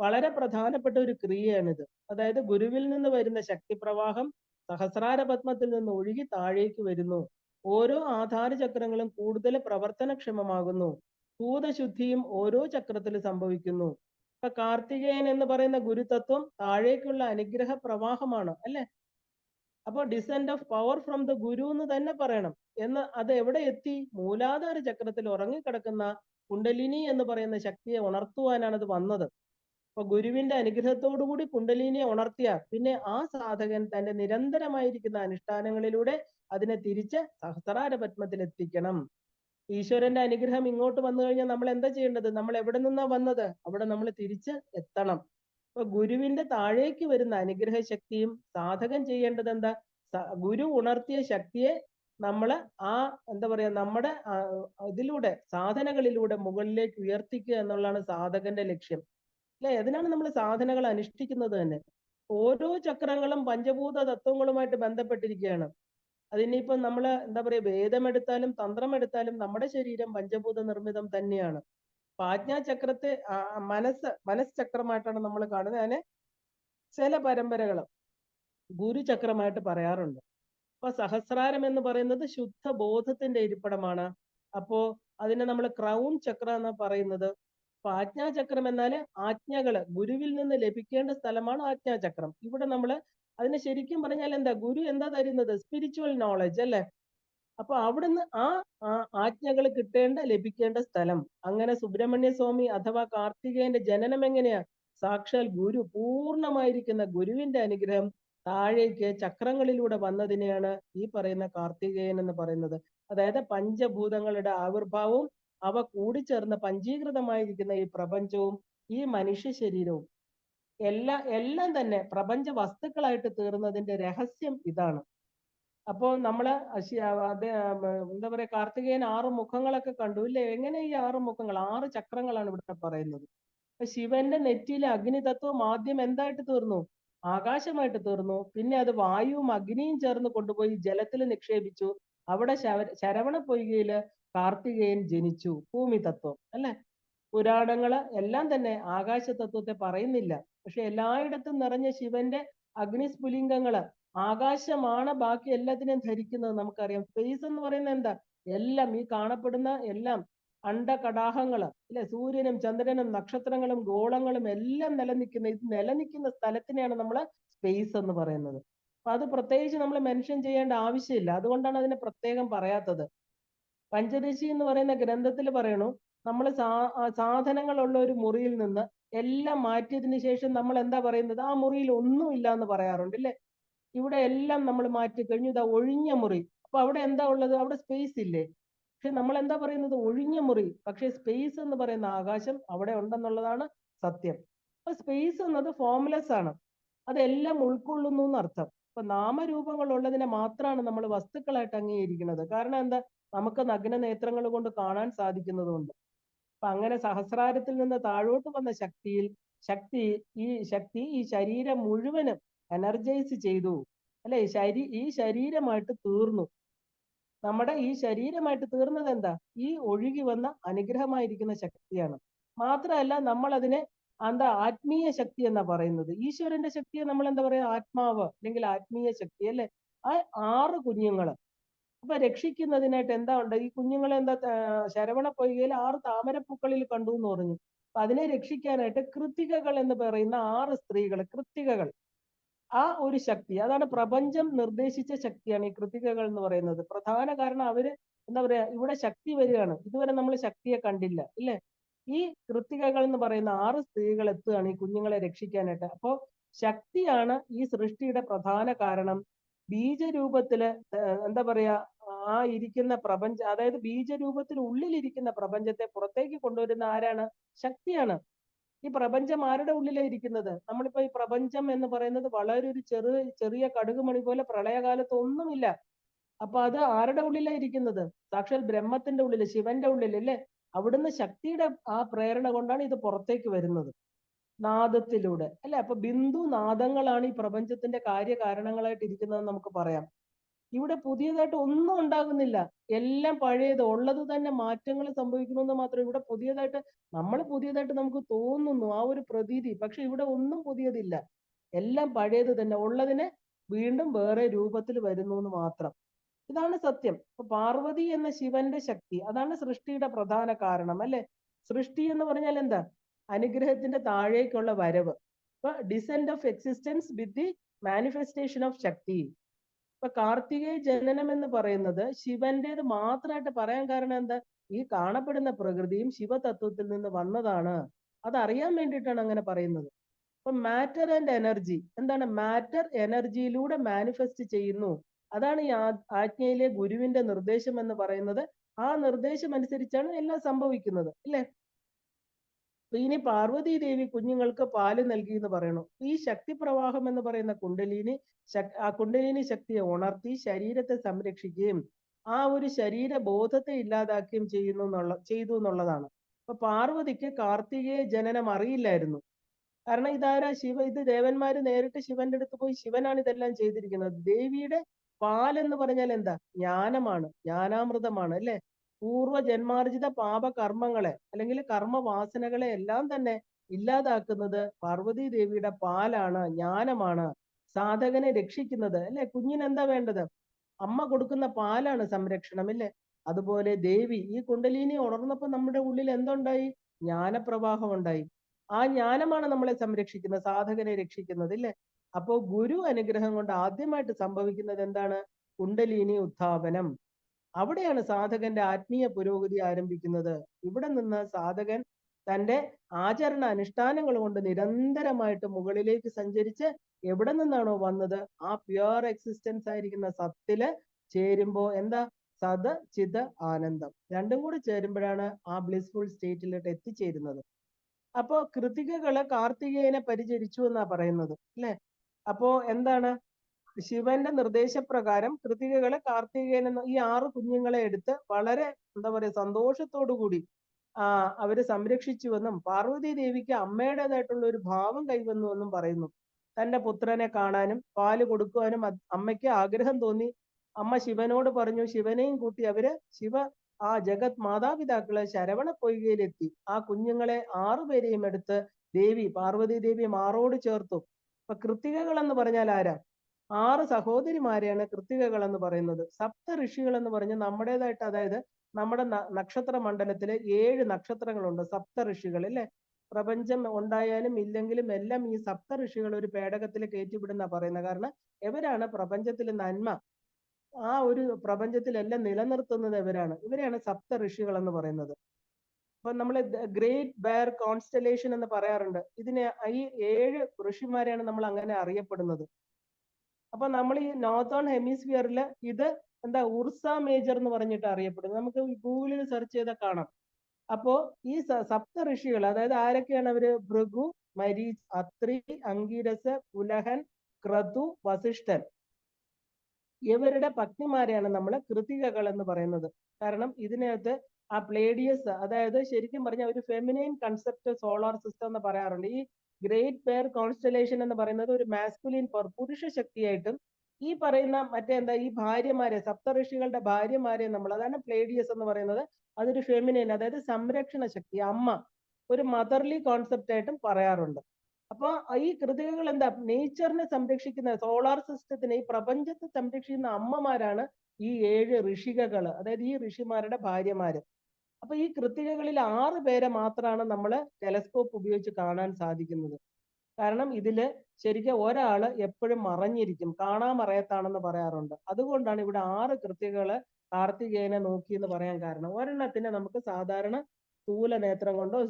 വളരെ പ്രധാനപ്പെട്ട ഒരു ക്രിയയാണിത്. അതായത് ഗുരുവിൽ നിന്ന് വരുന്ന ശക്തിപ്രവാഹം സഹസ്രാര പത്മത്തിൽ നിന്ന് ഒഴുകി താഴേക്ക് വരുന്നു. ഓരോ ആധാര ചക്രങ്ങളും കൂടുതൽ പ്രവർത്തനക്ഷമമാകുന്നു. ഭൂതശുദ്ധിയും ഓരോ ചക്രത്തിൽ സംഭവിക്കുന്നു. ഇപ്പൊ കാർത്തികേയൻ എന്ന് പറയുന്ന ഗുരുതത്വം താഴേക്കുള്ള അനുഗ്രഹ പ്രവാഹമാണ് അല്ലെ. അപ്പൊ descend of power from the guru എന്ന് തന്നെ പറയണം. അത് എവിടെ എത്തി? മൂലാധാര ചക്രത്തിൽ ഉറങ്ങിക്കിടക്കുന്ന കുണ്ടലിനി എന്ന് പറയുന്ന ശക്തിയെ ഉണർത്തുവാനാണ് അത് വന്നത്. അപ്പൊ ഗുരുവിന്റെ അനുഗ്രഹത്തോടുകൂടി കുണ്ടലിനിയെ ഉണർത്തിയ പിന്നെ ആ സാധകൻ തന്റെ നിരന്തരമായിരിക്കുന്ന അനുഷ്ഠാനങ്ങളിലൂടെ അതിനെ തിരിച്ച് സഹസ്രാര പത്മത്തിൽ എത്തിക്കണം. ഈശ്വരന്റെ അനുഗ്രഹം ഇങ്ങോട്ട് വന്നു കഴിഞ്ഞാൽ നമ്മൾ എന്താ ചെയ്യേണ്ടത്? നമ്മൾ എവിടെ നിന്നാ വന്നത്? അവിടെ നമ്മൾ തിരിച്ച് എത്തണം. അപ്പൊ ഗുരുവിന്റെ താഴേക്ക് വരുന്ന അനുഗ്രഹ ശക്തിയും സാധകൻ ചെയ്യേണ്ടത് എന്താ? ഗുരു ഉണർത്തിയ ശക്തിയെ നമ്മള് എന്താ പറയാ നമ്മുടെ ഇതിലൂടെ സാധനകളിലൂടെ മുകളിലേക്ക് ഉയർത്തിക്കുക എന്നുള്ളതാണ് സാധകന്റെ ലക്ഷ്യം അല്ലെ. അതിനാണ് നമ്മൾ സാധനകൾ അനുഷ്ഠിക്കുന്നത് തന്നെ. ഓരോ ചക്രങ്ങളും പഞ്ചഭൂത തത്വങ്ങളുമായിട്ട് ബന്ധപ്പെട്ടിരിക്കുകയാണ്. അതിനിപ്പം നമ്മൾ എന്താ പറയാ വേദമെടുത്താലും തന്ത്രമെടുത്താലും നമ്മുടെ ശരീരം പഞ്ചഭൂത നിർമ്മിതം തന്നെയാണ്. അപ്പൊ ആജ്ഞാചക്രത്തെ മനസ്ചക്രമായിട്ടാണ് നമ്മൾ കാണുന്നത്. അതിനെ ചില പരമ്പരകൾ ഗുരുചക്രമായിട്ട് പറയാറുണ്ട്. അപ്പൊ സഹസ്രാരം എന്ന് പറയുന്നത് ശുദ്ധ ബോധത്തിന്റെ ഇരിപ്പിടമാണ്. അപ്പോ അതിനെ നമ്മൾ ക്രൗൺ ചക്ര എന്ന് പറയുന്നത്. അപ്പൊ ആജ്ഞാചക്രം എന്നാല് ആജ്ഞകള് ഗുരുവിൽ നിന്ന് ലഭിക്കേണ്ട സ്ഥലമാണ് ആജ്ഞാചക്രം. ഇവിടെ നമ്മൾ അതിനെ ശരിക്കും പറഞ്ഞാൽ എന്താ? ഗുരു എന്താ തരുന്നത്? സ്പിരിച്വൽ നോളജ് അല്ലെ. അപ്പൊ അവിടുന്ന് ആ ആജ്ഞകൾ ലഭിക്കേണ്ട സ്ഥലം. അങ്ങനെ സുബ്രഹ്മണ്യ സ്വാമി അഥവാ കാർത്തികേയന്റെ ജനനം എങ്ങനെയാ? സാക്ഷാൽ ഗുരു, പൂർണ്ണമായിരിക്കുന്ന ഗുരുവിന്റെ അനുഗ്രഹം താഴേക്ക് ചക്രങ്ങളിലൂടെ വന്നതിനെയാണ് ഈ പറയുന്ന കാർത്തികേയൻ എന്ന് പറയുന്നത്. അതായത് പഞ്ചഭൂതങ്ങളുടെ ആവിർഭാവവും അവ കൂടിച്ചേർന്ന് പഞ്ചീകൃതമായിരിക്കുന്ന ഈ പ്രപഞ്ചവും ഈ മനുഷ്യ ശരീരവും എല്ലാം തന്നെ പ്രപഞ്ച വസ്തുക്കളായിട്ട് തീർന്നതിന്റെ രഹസ്യം ഇതാണ്. അപ്പോ നമ്മള് എന്താ പറയാ, കാർത്തികേയൻ 6 മുഖങ്ങളൊക്കെ കണ്ടു ഇല്ലേ? എങ്ങനെ ഈ 6 മുഖങ്ങൾ? 6 ചക്രങ്ങളാണ് ഇവിടെ പറയുന്നത്. ശിവന്റെ നെറ്റിയിലെ അഗ്നിതത്വം ആദ്യം എന്തായിട്ട് തീർന്നു? ആകാശമായിട്ട് തീർന്നു. പിന്നെ അത് വായുവും അഗ്നിയും ചേർന്ന് കൊണ്ടുപോയി ജലത്തിൽ നിക്ഷേപിച്ചു. അവിടെ ശരവണ പൊയ്കയില് കാർത്തികേയൻ ജനിച്ചു. ഭൂമി തത്വം അല്ലെ. പുരാണങ്ങള് എല്ലാം തന്നെ ആകാശ തത്വത്തെ പറയുന്നില്ല. പക്ഷെ എല്ലായിടത്തും നിറഞ്ഞ ശിവന്റെ അഗ്നിസ്ഫുലിംഗങ്ങള് ആകാശമാണ് ബാക്കി എല്ലാത്തിനെയും ധരിക്കുന്നത് നമുക്കറിയാം. സ്പേസ് എന്ന് പറയുന്നത് എന്താ? എല്ലാം ഈ കാണപ്പെടുന്ന എല്ലാം അണ്ഡകടാഹങ്ങള് അല്ലെ, സൂര്യനും ചന്ദ്രനും നക്ഷത്രങ്ങളും ഗോളങ്ങളും എല്ലാം നിലനിൽക്കുന്ന സ്ഥലത്തിനെയാണ് നമ്മൾ സ്പേസ് എന്ന് പറയുന്നത്. അപ്പൊ അത് പ്രത്യേകിച്ച് നമ്മൾ മെൻഷൻ ചെയ്യേണ്ട ആവശ്യമില്ല. അതുകൊണ്ടാണ് അതിനെ പ്രത്യേകം പറയാത്തത്. പഞ്ചദശി എന്ന് പറയുന്ന ഗ്രന്ഥത്തിൽ പറയണു, നമ്മൾ സാധനങ്ങളുള്ള ഒരു മുറിയിൽ നിന്ന് എല്ലാം മാറ്റിയതിന് ശേഷം നമ്മൾ എന്താ പറയുന്നത്? ആ മുറിയിൽ ഒന്നുമില്ല എന്ന് പറയാറുണ്ട് അല്ലെ. ഇവിടെ എല്ലാം നമ്മൾ മാറ്റി കഴിഞ്ഞു, ഇതാ ഒഴിഞ്ഞ മുറി. അപ്പൊ അവിടെ എന്താ ഉള്ളത്? അവിടെ സ്പേസ് ഇല്ലേ? പക്ഷെ നമ്മൾ എന്താ പറയുന്നത്? ഒഴിഞ്ഞ മുറി. പക്ഷെ സ്പേസ് എന്ന് പറയുന്ന ആകാശം അവിടെ ഉണ്ടെന്നുള്ളതാണ് സത്യം. അപ്പൊ സ്പേസ് എന്നത് ഫോംലെസ് ആണ്. അതെല്ലാം ഉൾക്കൊള്ളുന്നു എന്നർത്ഥം. അപ്പൊ നാമരൂപങ്ങൾ ഉള്ളതിനെ മാത്രമാണ് നമ്മൾ വസ്തുക്കളായിട്ട് അംഗീകരിക്കുന്നത്. കാരണം എന്താ? നമുക്ക് നഗ്ന നേത്രങ്ങൾ കൊണ്ട് കാണാൻ സാധിക്കുന്നതുകൊണ്ട്. അപ്പൊ അങ്ങനെ സഹസ്രാരത്തിൽ നിന്ന് താഴോട്ട് വന്ന ശക്തി ഈ ശരീരം മുഴുവനും എനർജൈസ് ചെയ്തു അല്ലെ. ഈ ശരീരമായിട്ട് തീർന്നു. നമ്മുടെ ഈ ശരീരമായിട്ട് തീർന്നത് എന്താ? ഈ ഒഴുകി വന്ന അനുഗ്രഹമായിരിക്കുന്ന ശക്തിയാണ്. മാത്രമല്ല നമ്മൾ അതിനെ ആത്മീയ ശക്തി എന്നാ പറയുന്നത്. ഈശ്വരന്റെ ശക്തിയെ നമ്മൾ എന്താ പറയാ? ആത്മാവ് അല്ലെങ്കിൽ ആത്മീയ ശക്തി അല്ലെ. ആ 6 കുഞ്ഞുങ്ങള് അപ്പൊ രക്ഷിക്കുന്നതിനായിട്ട് എന്താ ഉണ്ട്? ഈ കുഞ്ഞുങ്ങളെ ശരവണ പൊയ്കയിൽ 6 താമരപ്പൂക്കളിൽ കണ്ടു എന്ന് പറഞ്ഞു. അപ്പൊ അതിനെ രക്ഷിക്കാനായിട്ട് കൃത്തികകൾ എന്ന് പറയുന്ന 6 സ്ത്രീകൾ, കൃത്തികകൾ, ആ ഒരു ശക്തി, അതാണ് പ്രപഞ്ചം നിർദ്ദേശിച്ച ശക്തിയാണ് ഈ കൃതികകൾ എന്ന് പറയുന്നത്. പ്രധാന കാരണം അവര് എന്താ പറയാ, ഇവിടെ ശക്തി വരികയാണ്. ഇതുവരെ നമ്മൾ ശക്തിയെ കണ്ടില്ല ഇല്ലേ. ഈ കൃതികകൾ എന്ന് പറയുന്ന 6 സ്ത്രീകൾ എത്തുകയാണ് ഈ കുഞ്ഞുങ്ങളെ രക്ഷിക്കാനായിട്ട്. അപ്പോ ശക്തിയാണ് ഈ സൃഷ്ടിയുടെ പ്രധാന കാരണം. ബീജരൂപത്തില് എന്താ പറയാ, ആ ഇരിക്കുന്ന പ്രപഞ്ചം, അതായത് ബീജരൂപത്തിൽ ഉള്ളിലിരിക്കുന്ന പ്രപഞ്ചത്തെ പുറത്തേക്ക് കൊണ്ടുവരുന്ന ആരാണ്? ശക്തിയാണ്. ഈ പ്രപഞ്ചം ആരുടെ ഉള്ളിലാണ് ഇരിക്കുന്നത്? നമ്മളിപ്പോ ഈ പ്രപഞ്ചം എന്ന് പറയുന്നത് വളരെ ഒരു ചെറിയ കടുകുമണി പോലെ പ്രളയകാലത്ത് ഒന്നുമില്ല. അപ്പൊ അത് ആരുടെ ഉള്ളിലാണ് ഇരിക്കുന്നത്? സാക്ഷാൽ ബ്രഹ്മത്തിന്റെ ഉള്ളില്, ശിവന്റെ ഉള്ളിൽ അല്ലേ. അവിടുന്ന് ശക്തിയുടെ ആ പ്രേരണ കൊണ്ടാണ് ഇത് പുറത്തേക്ക് വരുന്നത്, നാദത്തിലൂടെ അല്ലെ. അപ്പൊ ബിന്ദു നാദങ്ങളാണ് ഈ പ്രപഞ്ചത്തിന്റെ കാര്യകാരണങ്ങളായിട്ട് ഇരിക്കുന്നതെന്ന് നമുക്ക് പറയാം. ഇവിടെ പുതിയതായിട്ട് ഒന്നും ഉണ്ടാകുന്നില്ല. എല്ലാം പഴയത്, ഉള്ളത് തന്നെ മാറ്റങ്ങൾ സംഭവിക്കണമെന്ന് മാത്രം. ഇവിടെ പുതിയതായിട്ട് നമുക്ക് തോന്നുന്നു, ആ ഒരു പ്രതീതി. പക്ഷെ ഇവിടെ ഒന്നും പുതിയതില്ല. എല്ലാം പഴയത് തന്നെ. ഉള്ളതിനെ വീണ്ടും വേറെ രൂപത്തിൽ വരുന്നു എന്ന് മാത്രം. ഇതാണ് സത്യം. അപ്പൊ പാർവതി എന്ന ശിവന്റെ ശക്തി, അതാണ് സൃഷ്ടിയുടെ പ്രധാന കാരണം അല്ലെ. സൃഷ്ടി എന്ന് പറഞ്ഞാൽ എന്താ? അനുഗ്രഹത്തിന്റെ താഴേക്കുള്ള വരവ്. ഇപ്പൊ descent of existence with the manifestation of Shakti. ഇപ്പൊ കാർത്തികേയ ജനനം എന്ന് പറയുന്നത് ശിവന്റേത് മാത്രമായിട്ട് പറയാൻ കാരണം എന്താ? ഈ കാണപ്പെടുന്ന പ്രകൃതിയും ശിവതത്വത്തിൽ നിന്ന് വന്നതാണ്. അതറിയാൻ വേണ്ടിയിട്ടാണ് അങ്ങനെ പറയുന്നത്. അപ്പൊ മാറ്റർ ആൻഡ് എനർജി എന്താണ്? മാറ്റർ എനർജിയിലൂടെ മാനിഫെസ്റ്റ് ചെയ്യുന്നു. അതാണ് ഈ ആജ്ഞയിലെ ഗുരുവിന്റെ നിർദ്ദേശം എന്ന് പറയുന്നത്. ആ നിർദ്ദേശം അനുസരിച്ചാണ് എല്ലാം സംഭവിക്കുന്നത്, അല്ലേ? ഇനി പാർവതി ദേവി കുഞ്ഞുങ്ങൾക്ക് പാല് നൽകി എന്ന് പറയണു. ഈ ശക്തി പ്രവാഹം എന്ന് പറയുന്ന കുണ്ടലിനി ആ കുണ്ടലിനി ശക്തിയെ ഉണർത്തി ശരീരത്തെ സംരക്ഷിക്കുകയും ആ ഒരു ശരീരബോധത്തെ ഇല്ലാതാക്കുകയും ചെയ്തു എന്നുള്ളതാണ്. അപ്പൊ പാർവതിക്ക് കാർത്തികേയ ജനനം അറിയില്ലായിരുന്നു. കാരണം ഇതാരാ? ഇത് ദേവന്മാര് നേരിട്ട് ശിവന്റെ അടുത്ത് പോയി ശിവനാണ് ഇതെല്ലാം ചെയ്തിരിക്കുന്നത്. ദേവിയുടെ പാൽ എന്ന് പറഞ്ഞാൽ എന്താ? ജ്ഞാനമാണ്, ജ്ഞാനാമൃതമാണ്, അല്ലെ? പൂർവ്വ ജന്മാർജിത പാപകർമ്മങ്ങളെ അല്ലെങ്കിൽ കർമ്മവാസനകളെ എല്ലാം തന്നെ ഇല്ലാതാക്കുന്നത് പാർവതി ദേവിയുടെ പാലാണ്, ജ്ഞാനമാണ്, സാധകനെ രക്ഷിക്കുന്നത്, അല്ലെ? കുഞ്ഞിന് എന്താ വേണ്ടത്? അമ്മ കൊടുക്കുന്ന പാലാണ് സംരക്ഷണം, അല്ലേ? അതുപോലെ ദേവി ഈ കുണ്ടലിനി ഉണർന്നപ്പോൾ നമ്മുടെ ഉള്ളിൽ എന്തുണ്ടായി? ജ്ഞാനപ്രവാഹം ഉണ്ടായി. ആ ജ്ഞാനമാണ് നമ്മളെ സംരക്ഷിക്കുന്നത്, സാധകനെ രക്ഷിക്കുന്നത്, ഇല്ലേ? അപ്പോ ഗുരു അനുഗ്രഹം കൊണ്ട് ആദ്യമായിട്ട് സംഭവിക്കുന്നത് എന്താണ്? കുണ്ടലിനി ഉത്ഥാപനം. അവിടെയാണ് സാധകന്റെ ആത്മീയ പുരോഗതി ആരംഭിക്കുന്നത്. ഇവിടെ നിന്ന് സാധകൻ തന്റെ ആചരണ അനുഷ്ഠാനങ്ങൾ കൊണ്ട് നിരന്തരമായിട്ട് മുകളിലേക്ക് സഞ്ചരിച്ച് എവിടെ നിന്നാണോ വന്നത് ആ പ്യുവർ എക്സിസ്റ്റൻസ് ആയിരിക്കുന്ന സത്തില് ചേരുമ്പോ എന്താ? സത് ചിത് ആനന്ദം രണ്ടും കൂടി ചേരുമ്പോഴാണ് ആ ബ്ലിസ്ഫുൾ സ്റ്റേറ്റിലോട്ട് എത്തിച്ചേരുന്നത്. അപ്പോ കൃതികകള് കാർത്തികേയനെ പരിചരിച്ചു എന്നാ പറയുന്നത്, അല്ലെ? അപ്പോ എന്താണ്? ശിവന്റെ നിർദ്ദേശപ്രകാരം കൃതികകളെ കാർത്തികേയൻ ഈ 6 കുഞ്ഞുങ്ങളെ എടുത്ത് വളരെ എന്താ പറയുക സന്തോഷത്തോടു കൂടി അവര് സംരക്ഷിച്ചുവെന്നും പാർവതി ദേവിക്ക് അമ്മയുടേതായിട്ടുള്ള ഒരു ഭാവം കൈവന്നു എന്നും പറയുന്നു. തന്റെ പുത്രനെ കാണാനും പാല് കൊടുക്കുവാനും അമ്മയ്ക്ക് ആഗ്രഹം തോന്നി. അമ്മ ശിവനോട് പറഞ്ഞു. ശിവനെയും കൂട്ടി അവര് ആ ജഗത് മാതാപിതാക്കള് ശരവണ പൊയ്കയിലെത്തി. ആ കുഞ്ഞുങ്ങളെ 6 പേരെയും എടുത്ത് പാർവതി ദേവി മാറോട് ചേർത്തു. അപ്പൊ കൃത്തികകൾ എന്ന് പറഞ്ഞാൽ ആരാ? 6 സഹോദരിമാരെയാണ് കൃത്തികകൾ എന്ന് പറയുന്നത്. സപ്ത ഋഷികൾ എന്ന് പറഞ്ഞ് നമ്മുടേതായിട്ട്, അതായത് നമ്മുടെ നക്ഷത്ര മണ്ഡലത്തില് 7 നക്ഷത്രങ്ങളുണ്ട്, സപ്ത ഋഷികൾ, അല്ലെ? പ്രപഞ്ചം ഉണ്ടായാലും ഇല്ലെങ്കിലും എല്ലാം ഈ സപ്ത ഋഷികൾ ഒരു പേടകത്തിൽ കയറ്റിവിടുന്ന പറയുന്നത്. കാരണം ഇവരാണ് പ്രപഞ്ചത്തിൽ നന്മ, ആ ഒരു പ്രപഞ്ചത്തിലെല്ലാം നിലനിർത്തുന്നത് ഇവരാണ്. ഇവരെയാണ് സപ്ത ഋഷികൾ എന്ന് പറയുന്നത്. അപ്പൊ നമ്മൾ ഗ്രേറ്റ് ബെയർ കോൺസ്റ്റലേഷൻ എന്ന് പറയാറുണ്ട്. ഈ 7 ഋഷിമാരെയാണ് നമ്മൾ അങ്ങനെ അറിയപ്പെടുന്നത്. അപ്പൊ നമ്മൾ ഈ നോർത്തേൺ ഹെമിസ്ഫിയറിൽ ഇത് എന്താ? ഉർസ മേജർ എന്ന് പറഞ്ഞിട്ട് അറിയപ്പെടുന്നത്. നമുക്ക് ഗൂഗിളിൽ സെർച്ച് ചെയ്താൽ കാണാം. അപ്പോ ഈ സപ്ത ഋഷികൾ, അതായത് ആരൊക്കെയാണ് അവര്? ഭൃഗു, മരീച്, അത്രി, അങ്കിരസ്, പുലഹൻ, ക്രതു, വസിഷ്ഠൻ. ഇവരുടെ പത്നിമാരെയാണ് നമ്മൾ കൃതികകൾ എന്ന് പറയുന്നത്. കാരണം ഇതിനകത്ത് ആ പ്ലേഡിയസ്, അതായത് ശരിക്കും പറഞ്ഞ ഒരു ഫെമിനൈൻ കൺസെപ്റ്റ് സോളാർ സിസ്റ്റം എന്ന് പറയാറുണ്ട്. ഈ ഗ്രേറ്റ് ബെയർ കോൺസ്റ്റലേഷൻ എന്ന് പറയുന്നത് ഒരു മാസ്കുലിൻ പുരുഷ ശക്തിയായിട്ടും ഈ പറയുന്ന ഈ ഭാര്യമാരെ, സപ്തഋഷികളുടെ ഭാര്യമാരെ അതാണ് പ്ലേഡിയസ് എന്ന് പറയുന്നത്. അതൊരു ഫെമിനൈൻ, അതായത് സംരക്ഷണ ശക്തി, അമ്മ, ഒരു മദർലി കോൺസെപ്റ്റ് ആയിട്ടും പറയാറുണ്ട്. അപ്പൊ ഈ കൃതികൾ എന്താ? നേച്ചറിനെ സംരക്ഷിക്കുന്ന, സോളാർ സിസ്റ്റത്തിനെ, ഈ പ്രപഞ്ചത്തെ സംരക്ഷിക്കുന്ന അമ്മമാരാണ് ഈ 7 ഋഷികകള്, അതായത് ഈ ഋഷിമാരുടെ ഭാര്യമാര്. അപ്പൊ ഈ കൃതികകളിൽ 6 പേരെ മാത്രമാണ് നമ്മൾ ടെലസ്കോപ്പ് ഉപയോഗിച്ച് കാണാൻ സാധിക്കുന്നത്. കാരണം ഇതില് ശരിക്കും ഒരാള് എപ്പോഴും മറഞ്ഞിരിക്കും, കാണാമറയത്താണെന്ന് പറയാറുണ്ട്. അതുകൊണ്ടാണ് ഇവിടെ 6 കൃതികള് കാർത്തികേയനെ നോക്കി എന്ന് പറയാൻ കാരണം. ഒരെണ്ണത്തിന് നമുക്ക് സാധാരണ സ്ഥൂല നേത്രം കൊണ്ടോ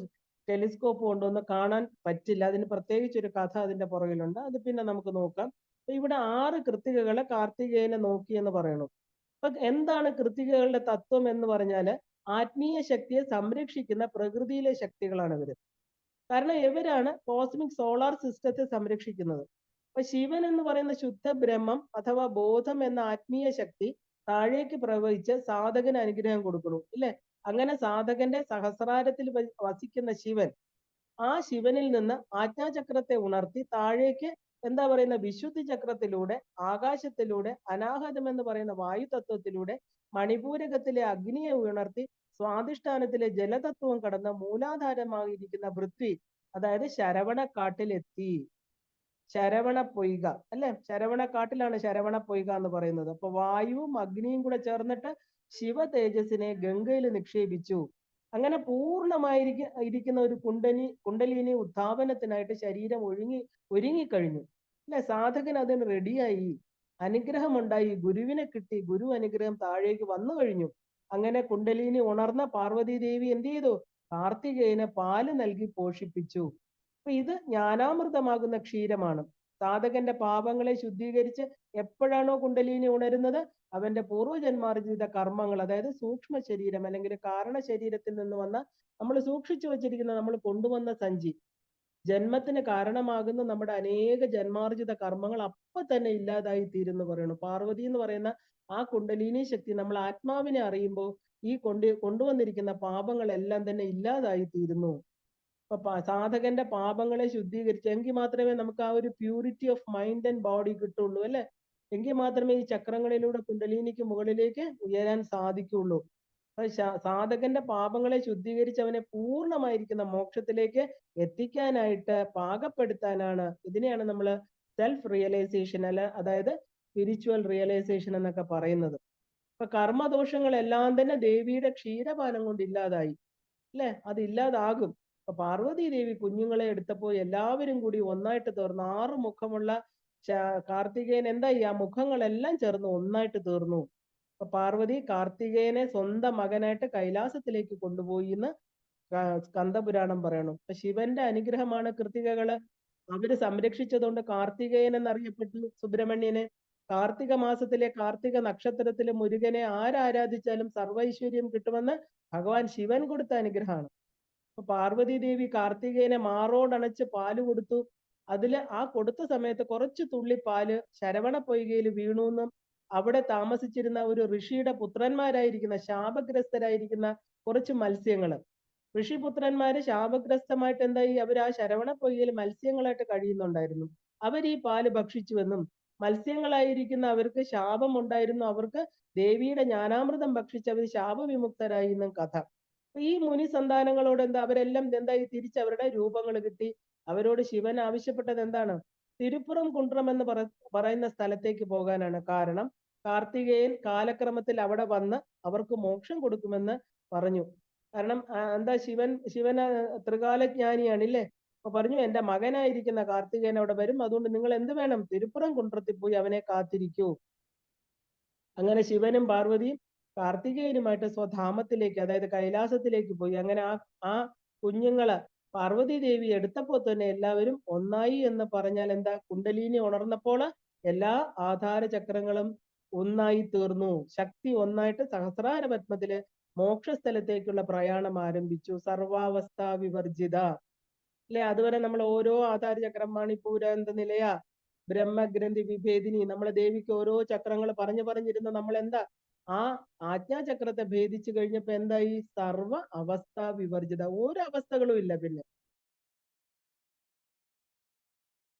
ടെലിസ്കോപ്പ് കൊണ്ടോ ഒന്നും കാണാൻ പറ്റില്ല. അതിന് പ്രത്യേകിച്ച് ഒരു കഥ അതിന്റെ പുറകിലുണ്ട്. അത് പിന്നെ നമുക്ക് നോക്കാം. ഇവിടെ 6 കൃതികകളെ കാർത്തികേയനെ നോക്കി എന്ന് പറയണു. അപ്പൊ എന്താണ് കൃതികകളുടെ തത്വം എന്ന് പറഞ്ഞാല് ആത്മീയ ശക്തിയെ സംരക്ഷിക്കുന്ന പ്രകൃതിയിലെ ശക്തികളാണ് ഇവര്. കാരണം ഇവരാണ് കോസ്മിക് സോളാർ സിസ്റ്റത്തെ സംരക്ഷിക്കുന്നത്. അപ്പൊ ശിവൻ എന്ന് പറയുന്ന ശുദ്ധ ബ്രഹ്മം അഥവാ ബോധം എന്ന ആത്മീയ ശക്തി താഴേക്ക് പ്രവഹിച്ച് സാധകന് അനുഗ്രഹം കൊടുക്കുന്നു, ഇല്ലേ? അങ്ങനെ സാധകന്റെ സഹസ്രാരത്തിൽ വസിക്കുന്ന ശിവൻ, ആ ശിവനിൽ നിന്ന് ആജ്ഞാചക്രത്തെ ഉണർത്തി താഴേക്ക് എന്താ പറയുന്ന വിശുദ്ധി ചക്രത്തിലൂടെ, ആകാശത്തിലൂടെ, അനാഹതം എന്ന് പറയുന്ന വായു തത്വത്തിലൂടെ, മണിപൂരകത്തിലെ അഗ്നിയെ ഉണർത്തി സ്വാധിഷ്ഠാനത്തിലെ ജലതത്വം കടന്ന് മൂലാധാരമായിരിക്കുന്ന പൃഥ്വി, അതായത് ശരവണക്കാട്ടിലെത്തി. ശരവണ പൊയ്ക, അല്ലെ? ശരവണക്കാട്ടിലാണ് ശരവണ പൊയ്ക എന്ന് പറയുന്നത്. അപ്പൊ വായുവും അഗ്നിയും കൂടെ ചേർന്നിട്ട് ശിവ തേജസ്സിനെ ഗംഗയിൽ നിക്ഷേപിച്ചു. അങ്ങനെ ഇരിക്കുന്ന ഒരു കുണ്ടലിനി ഉത്ഥാപനത്തിനായിട്ട് ശരീരം ഒരുങ്ങിക്കഴിഞ്ഞു അല്ലെ. സാധകൻ അതിന് റെഡിയായി, അനുഗ്രഹമുണ്ടായി, ഗുരുവിനെ കിട്ടി, ഗുരു അനുഗ്രഹം താഴേക്ക് വന്നു കഴിഞ്ഞു. അങ്ങനെ കുണ്ടലിനി ഉണർന്ന പാർവതി ദേവി എന്ത് ചെയ്തു? കാർത്തികേയന് പാല് നൽകി പോഷിപ്പിച്ചു. അപ്പൊ ഇത് ജ്ഞാനാമൃതമാകുന്ന ക്ഷീരമാണ്. സാധകന്റെ പാപങ്ങളെ ശുദ്ധീകരിച്ച് എപ്പോഴാണോ കുണ്ടലിനി ഉണരുന്നത്, അവന്റെ പൂർവ്വജന്മാർജിത കർമ്മങ്ങൾ, അതായത് സൂക്ഷ്മ ശരീരം അല്ലെങ്കിൽ കാരണ ശരീരത്തിൽ നിന്ന് വന്ന നമ്മൾ സൂക്ഷിച്ചു വെച്ചിരിക്കുന്ന, നമ്മൾ കൊണ്ടുവന്ന സഞ്ചി, ജന്മത്തിന് കാരണമാകുന്ന നമ്മുടെ അനേക ജന്മാർജിത കർമ്മങ്ങൾ അപ്പൊ തന്നെ ഇല്ലാതായി തീരുന്നു പറയുന്നു. പാർവതി എന്ന് പറയുന്ന ആ കുണ്ടലിനി ശക്തി നമ്മൾ ആത്മാവിനെ അറിയുമ്പോൾ ഈ കൊണ്ടുവന്നിരിക്കുന്ന പാപങ്ങളെല്ലാം തന്നെ ഇല്ലാതായി തീരുന്നു. അപ്പൊ സാധകന്റെ പാപങ്ങളെ ശുദ്ധീകരിച്ച് എങ്കിൽ മാത്രമേ നമുക്ക് ആ ഒരു purity of mind and body കിട്ടുള്ളൂ അല്ലെ. എങ്കിൽ മാത്രമേ ഈ ചക്രങ്ങളിലൂടെ കുണ്ടലിനിക്ക് മുകളിലേക്ക് ഉയരാൻ സാധിക്കുള്ളൂ. സാധകന്റെ പാപങ്ങളെ ശുദ്ധീകരിച്ച് അവനെ പൂർണ്ണമായിരിക്കുന്ന മോക്ഷത്തിലേക്ക് എത്തിക്കാനായിട്ട് പാകപ്പെടുത്താനാണ്, ഇതിനെയാണ് നമ്മൾ സെൽഫ് റിയലൈസേഷൻ അതായത് സ്പിരിച്വൽ റിയലൈസേഷൻ എന്നൊക്കെ പറയുന്നത്. അപ്പൊ കർമ്മദോഷങ്ങളെല്ലാം തന്നെ ദേവിയുടെ ക്ഷീരപാനം കൊണ്ട് ഇല്ലാതായി അല്ലെ. അത് ഇല്ലാതാകും. അപ്പൊ പാർവതി ദേവി കുഞ്ഞുങ്ങളെ എടുത്തപ്പോൾ എല്ലാവരും കൂടി ഒന്നായിട്ട് തീർന്നു. 6 മുഖമുള്ള കാർത്തികേയൻ എന്തായി? ആ മുഖങ്ങളെല്ലാം ചേർന്ന് ഒന്നായിട്ട് തീർന്നു. അപ്പൊ പാർവതി കാർത്തികേയനെ സ്വന്തം മകനായിട്ട് കൈലാസത്തിലേക്ക് കൊണ്ടുപോയി എന്ന് സ്കന്ദപുരാണം പറയണു. അപ്പൊ ശിവന്റെ അനുഗ്രഹമാണ് കൃത്തികകള്. അവര് സംരക്ഷിച്ചതുകൊണ്ട് കാർത്തികേയൻ എന്നറിയപ്പെട്ടു സുബ്രഹ്മണ്യനെ. കാർത്തിക മാസത്തിലെ കാർത്തിക നക്ഷത്രത്തിലെ മുരുകനെ ആരാധിച്ചാലും സർവൈശ്വര്യം കിട്ടുമെന്ന് ഭഗവാൻ ശിവൻ കൊടുത്ത അനുഗ്രഹമാണ്. അപ്പൊ പാർവതി ദേവി കാർത്തികേയനെ മാറോടണച്ച് പാല് കൊടുത്തു. അതില് ആ കൊടുത്ത സമയത്ത് കുറച്ച് തുള്ളി പാല് ശരവണ പൊയ്കയിൽ വീണു എന്നും അവിടെ താമസിച്ചിരുന്ന ഒരു ഋഷിയുടെ പുത്രന്മാരായിരിക്കുന്ന ശാപഗ്രസ്തരായിരിക്കുന്ന കുറച്ച് മത്സ്യങ്ങള്, ഋഷിപുത്രന്മാര് ശാപഗ്രസ്തമായിട്ട് എന്തായി, അവർ ആ ശരവണ പൊയ്കയിൽ മത്സ്യങ്ങളായിട്ട് കഴിയുന്നുണ്ടായിരുന്നു. അവർ ഈ പാല് ഭക്ഷിച്ചുവെന്നും മത്സ്യങ്ങളായിരിക്കുന്ന അവർക്ക് ശാപം ഉണ്ടായിരുന്നു, അവർക്ക് ദേവിയുടെ ജ്ഞാനാമൃതം ഭക്ഷിച്ച് അവർ ശാപവിമുക്തരായി എന്നും കഥ. ഈ മുനി സന്താനങ്ങളോട് എന്താ, അവരെല്ലാം എന്തായി തിരിച്ച് അവരുടെ രൂപങ്ങൾ കിട്ടി. അവരോട് ശിവൻ ആവശ്യപ്പെട്ടത് എന്താണ്? തിരുപ്പുറം കുണ്ട്രം എന്ന് പറയുന്ന സ്ഥലത്തേക്ക് പോകാനാണ്. കാരണം കാർത്തികേയൻ കാലക്രമത്തിൽ അവിടെ വന്ന് അവർക്ക് മോക്ഷം കൊടുക്കുമെന്ന് പറഞ്ഞു. കാരണം എന്താ, ശിവൻ ത്രികാലജ്ഞാനിയാണില്ലേ. അപ്പൊ പറഞ്ഞു, എന്റെ മകനായിരിക്കുന്ന കാർത്തികേയൻ അവിടെ വരും, അതുകൊണ്ട് നിങ്ങൾ എന്ത് വേണം? തിരുപ്പുറം കുണ്ട്രത്തിൽ പോയി അവനെ കാത്തിരിക്കൂ. അങ്ങനെ ശിവനും പാർവതിയും കാർത്തികേയനുമായിട്ട് സ്വധാമത്തിലേക്ക്, അതായത് കൈലാസത്തിലേക്ക് പോയി. അങ്ങനെ ആ കുഞ്ഞുങ്ങള് പാർവതി ദേവി എടുത്തപ്പോൾ തന്നെ എല്ലാവരും ഒന്നായി എന്ന് പറഞ്ഞാൽ എന്താ, കുണ്ടലിനി ഉണർന്നപ്പോൾ എല്ലാ ആധാര ചക്രങ്ങളും ഒന്നായി തീർന്നു. ശക്തി ഒന്നായിട്ട് സഹസ്രാര പത്മത്തില് മോക്ഷസ്ഥലത്തേക്കുള്ള പ്രയാണം ആരംഭിച്ചു. സർവാവസ്ഥ വിവർജിത അല്ലെ. അതുവരെ നമ്മൾ ഓരോ ആധാര ചക്രം, മണിപൂരാന്ത നിലയ, ബ്രഹ്മഗ്രന്ഥി വിഭേദിനി, നമ്മളെ ദേവിക്ക് ഓരോ ചക്രങ്ങൾ പറഞ്ഞിരുന്ന നമ്മൾ എന്താ, ആ ആജ്ഞാചക്രത്തെ ഭേദിച്ചു കഴിഞ്ഞപ്പോ എന്തായി? സർവ അവസ്ഥ വിവർജിത, ഒരു അവസ്ഥകളും ഇല്ല പിന്നെ.